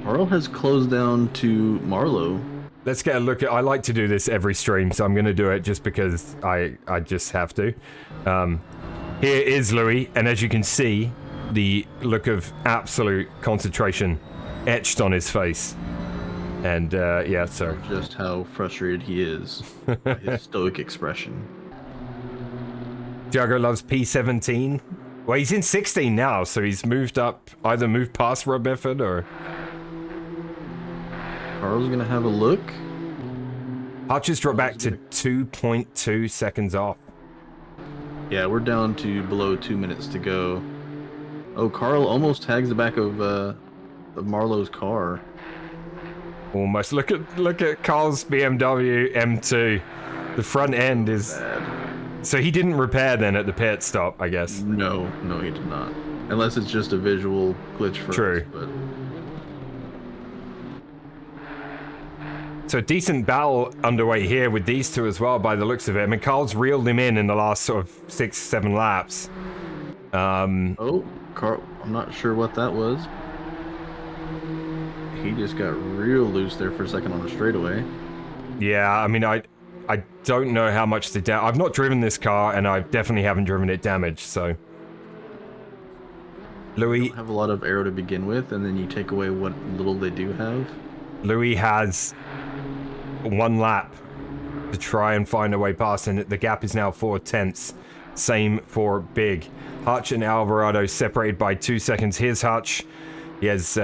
S2: Carl has closed down to Marlowe.
S1: Let's get a look at. I like to do this every stream, so I'm going to do it just because I just have to. Here is Louis, and as you can see, the look of absolute concentration etched on his face. And yeah, sorry.
S2: Just how frustrated he is. By his stoic expression.
S1: Jago loves P17. Well, he's in 16 now, so he's moved up, either moved past Rob Efford or.
S2: Carl's gonna have a look.
S1: Hutch has dropped back to 2.2 seconds off.
S2: Yeah, we're down to below 2 minutes to go. Oh, Carl almost tags the back of Marlowe's car.
S1: Almost. Look at Carl's BMW M2. The front end is.
S2: Bad.
S1: So he didn't repair then at the pit stop, I guess.
S2: No, he did not. Unless it's just a visual glitch for
S1: True.
S2: us. But
S1: So a decent battle underway here with these two as well, by the looks of it. I mean, Carl's reeled him in the last sort of 6-7 laps.
S2: oh, Carl, I'm not sure what that was. He just got real loose there for a second on the straightaway.
S1: Yeah, I mean, I don't know how much the I've not driven this car, and I definitely haven't driven it damaged, so. Louis
S2: Don't have a lot of aero to begin with, and then you take away what little they do have.
S1: Louis has 1 lap to try and find a way past, and the gap is now 4/10. Same for Big. Hutch and Alvarado separated by 2 seconds. Here's Hutch. He has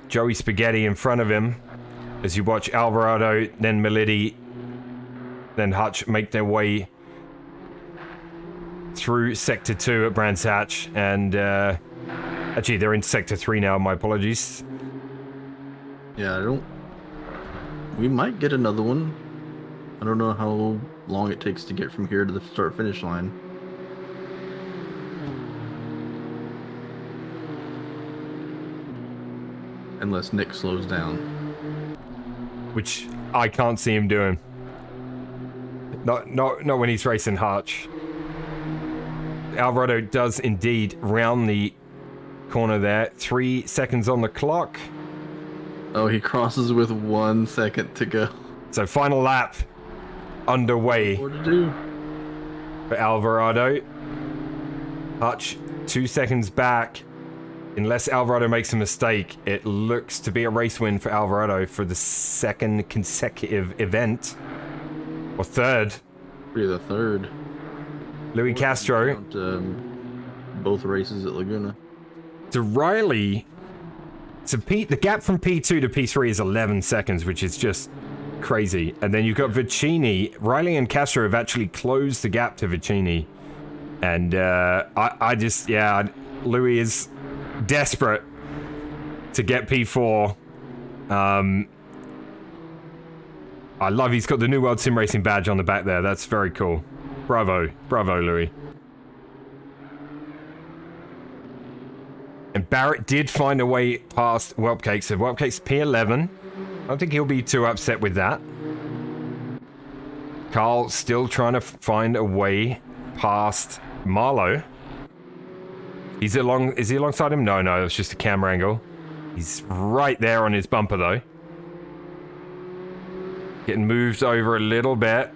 S1: Joey Spaghetti in front of him. As you watch Alvarado, then Melidi, then Hutch make their way through Sector 2 at Brands Hatch. And actually, they're in Sector 3 now, my apologies.
S2: Yeah, I don't. We might get another one. I don't know how long it takes to get from here to the start finish line. Unless Nick slows down.
S1: Which I can't see him doing. Not when he's racing Hutch. Alvarado does indeed round the corner there. 3 seconds on the clock.
S2: Oh, he crosses with 1 second to go.
S1: So final lap underway
S2: What to do?
S1: for Alvarado. Hutch 2 seconds back. Unless Alvarado makes a mistake, it looks to be a race win for Alvarado for the second consecutive event. Or third.
S2: Be the third.
S1: Louis Castro
S2: Count, both races at Laguna.
S1: to Riley. To Pete, the gap from P2 to P3 is 11 seconds, which is just crazy. And then you've got Vicini. Riley and Castro have actually closed the gap to Vicini. And Louis is desperate to get P4. I love he's got the New World Sim Racing badge on the back there. That's very cool. Bravo, Louis. And Barrett did find a way past Whelpcake. So Whelpcake's P11. I don't think he'll be too upset with that. Carl still trying to find a way past Marlowe. Is he alongside him? No, it's just a camera angle. He's right there on his bumper though. Getting moved over a little bit.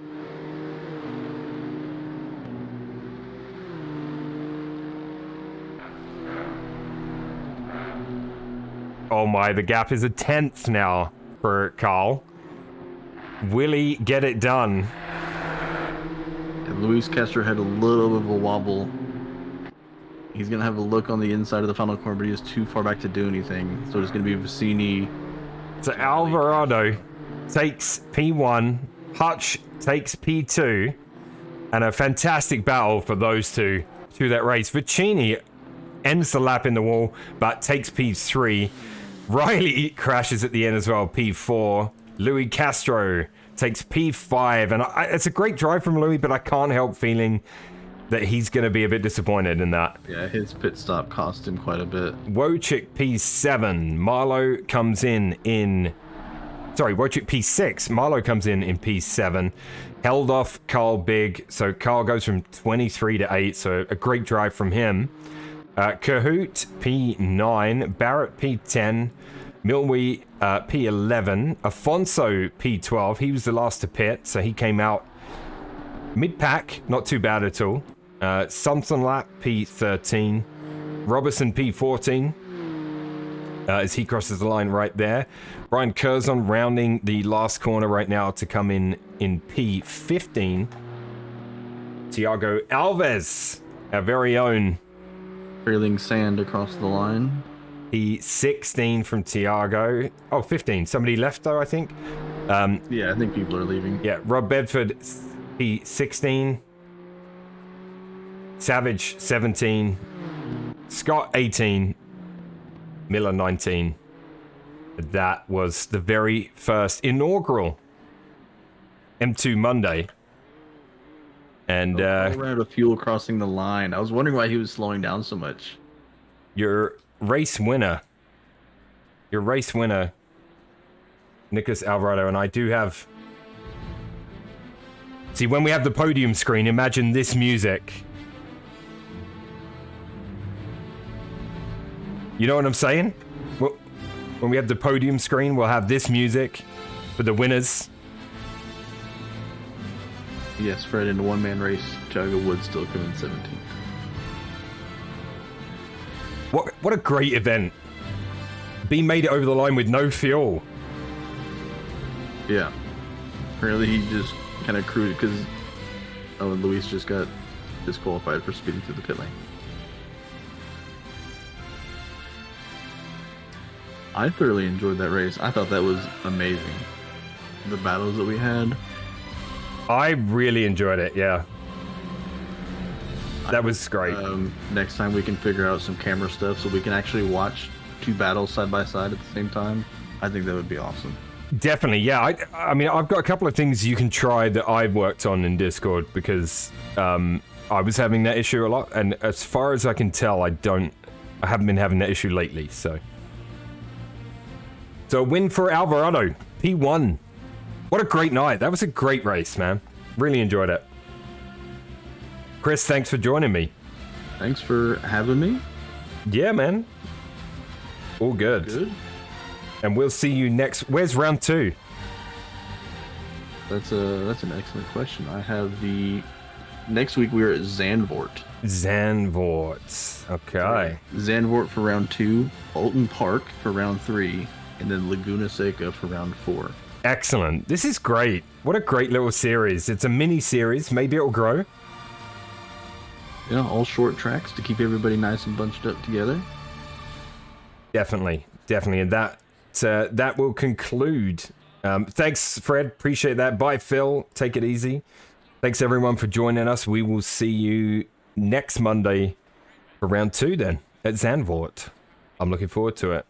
S1: Oh my, the gap is a 10th now for Carl. Will he get it done?
S2: And Luis Castro had a little bit of a wobble. He's going to have a look on the inside of the final corner, but he is too far back to do anything. So it's going to be Vicini.
S1: So Alvarado takes P1, Hutch takes P2, and a fantastic battle for those two through that race. Vicini ends the lap in the wall, but takes P3. Riley crashes at the end as well, P4. Louis Castro takes P5, and it's a great drive from Louis, but I can't help feeling that he's going to be a bit disappointed in that.
S2: Yeah, his pit stop cost him quite a bit.
S1: Wojcik P7. Marlowe comes in Wojcik P6. Marlowe comes in P7. Held off Carl Big. So Carl goes from 23 to 8. So a great drive from him. Kahoot P9. Barrett P10. Milwee P11. Afonso P12. He was the last to pit. So he came out mid-pack. Not too bad at all. Samsonlap P13. Robertson P14. As he crosses the line right there. Brian Curzon rounding the last corner right now to come in P15. Tiago Alves, our very own.
S2: Trailing sand across the line.
S1: P16 from Tiago. Oh, 15. Somebody left though, I think.
S2: Yeah, I think people are leaving.
S1: Yeah, Rob Bedford P16. Savage 17. Scott 18. Miller 19. That was the very first inaugural M2 Monday. And
S2: ran out of fuel crossing the line. I was wondering why he was slowing down so much.
S1: your race winner, Nicholas Alvarado, and I do have... See, when we have the podium screen, imagine this music. You know what I'm saying? When we have the podium screen, we'll have this music for the winners.
S2: Yes, Fred, in a one-man race, Tiago would still come in 17th.
S1: What a great event. B made it over the line with no fuel.
S2: Yeah. Apparently he just kind of cruised because Luis just got disqualified for speeding through the pit lane. I thoroughly enjoyed that race. I thought that was amazing. The battles that we had.
S1: I really enjoyed it, yeah. That was great.
S2: Next time we can figure out some camera stuff so we can actually watch two battles side by side at the same time. I think that would be awesome.
S1: Definitely, yeah. I mean, I've got a couple of things you can try that I've worked on in Discord because I was having that issue a lot, and as far as I can tell, I haven't been having that issue lately. So a win for Alvarado, P1. What a great night! That was a great race, man. Really enjoyed it. Chris, thanks for joining me.
S2: Thanks for having me.
S1: Yeah, man. All good.
S2: Good.
S1: And we'll see you next. Where's round 2?
S2: That's an excellent question. I have the next week we're at Zandvoort.
S1: Zandvoort. Okay.
S2: Zandvoort for round 2, Alton Park for round 3, and then Laguna Seca for round 4.
S1: Excellent. This is great. What a great little series. It's a mini series. Maybe it'll grow.
S2: Yeah, all short tracks to keep everybody nice and bunched up together.
S1: Definitely. And that will conclude. Thanks, Fred. Appreciate that. Bye, Phil. Take it easy. Thanks, everyone, for joining us. We will see you next Monday for round 2 then at Zandvoort. I'm looking forward to it.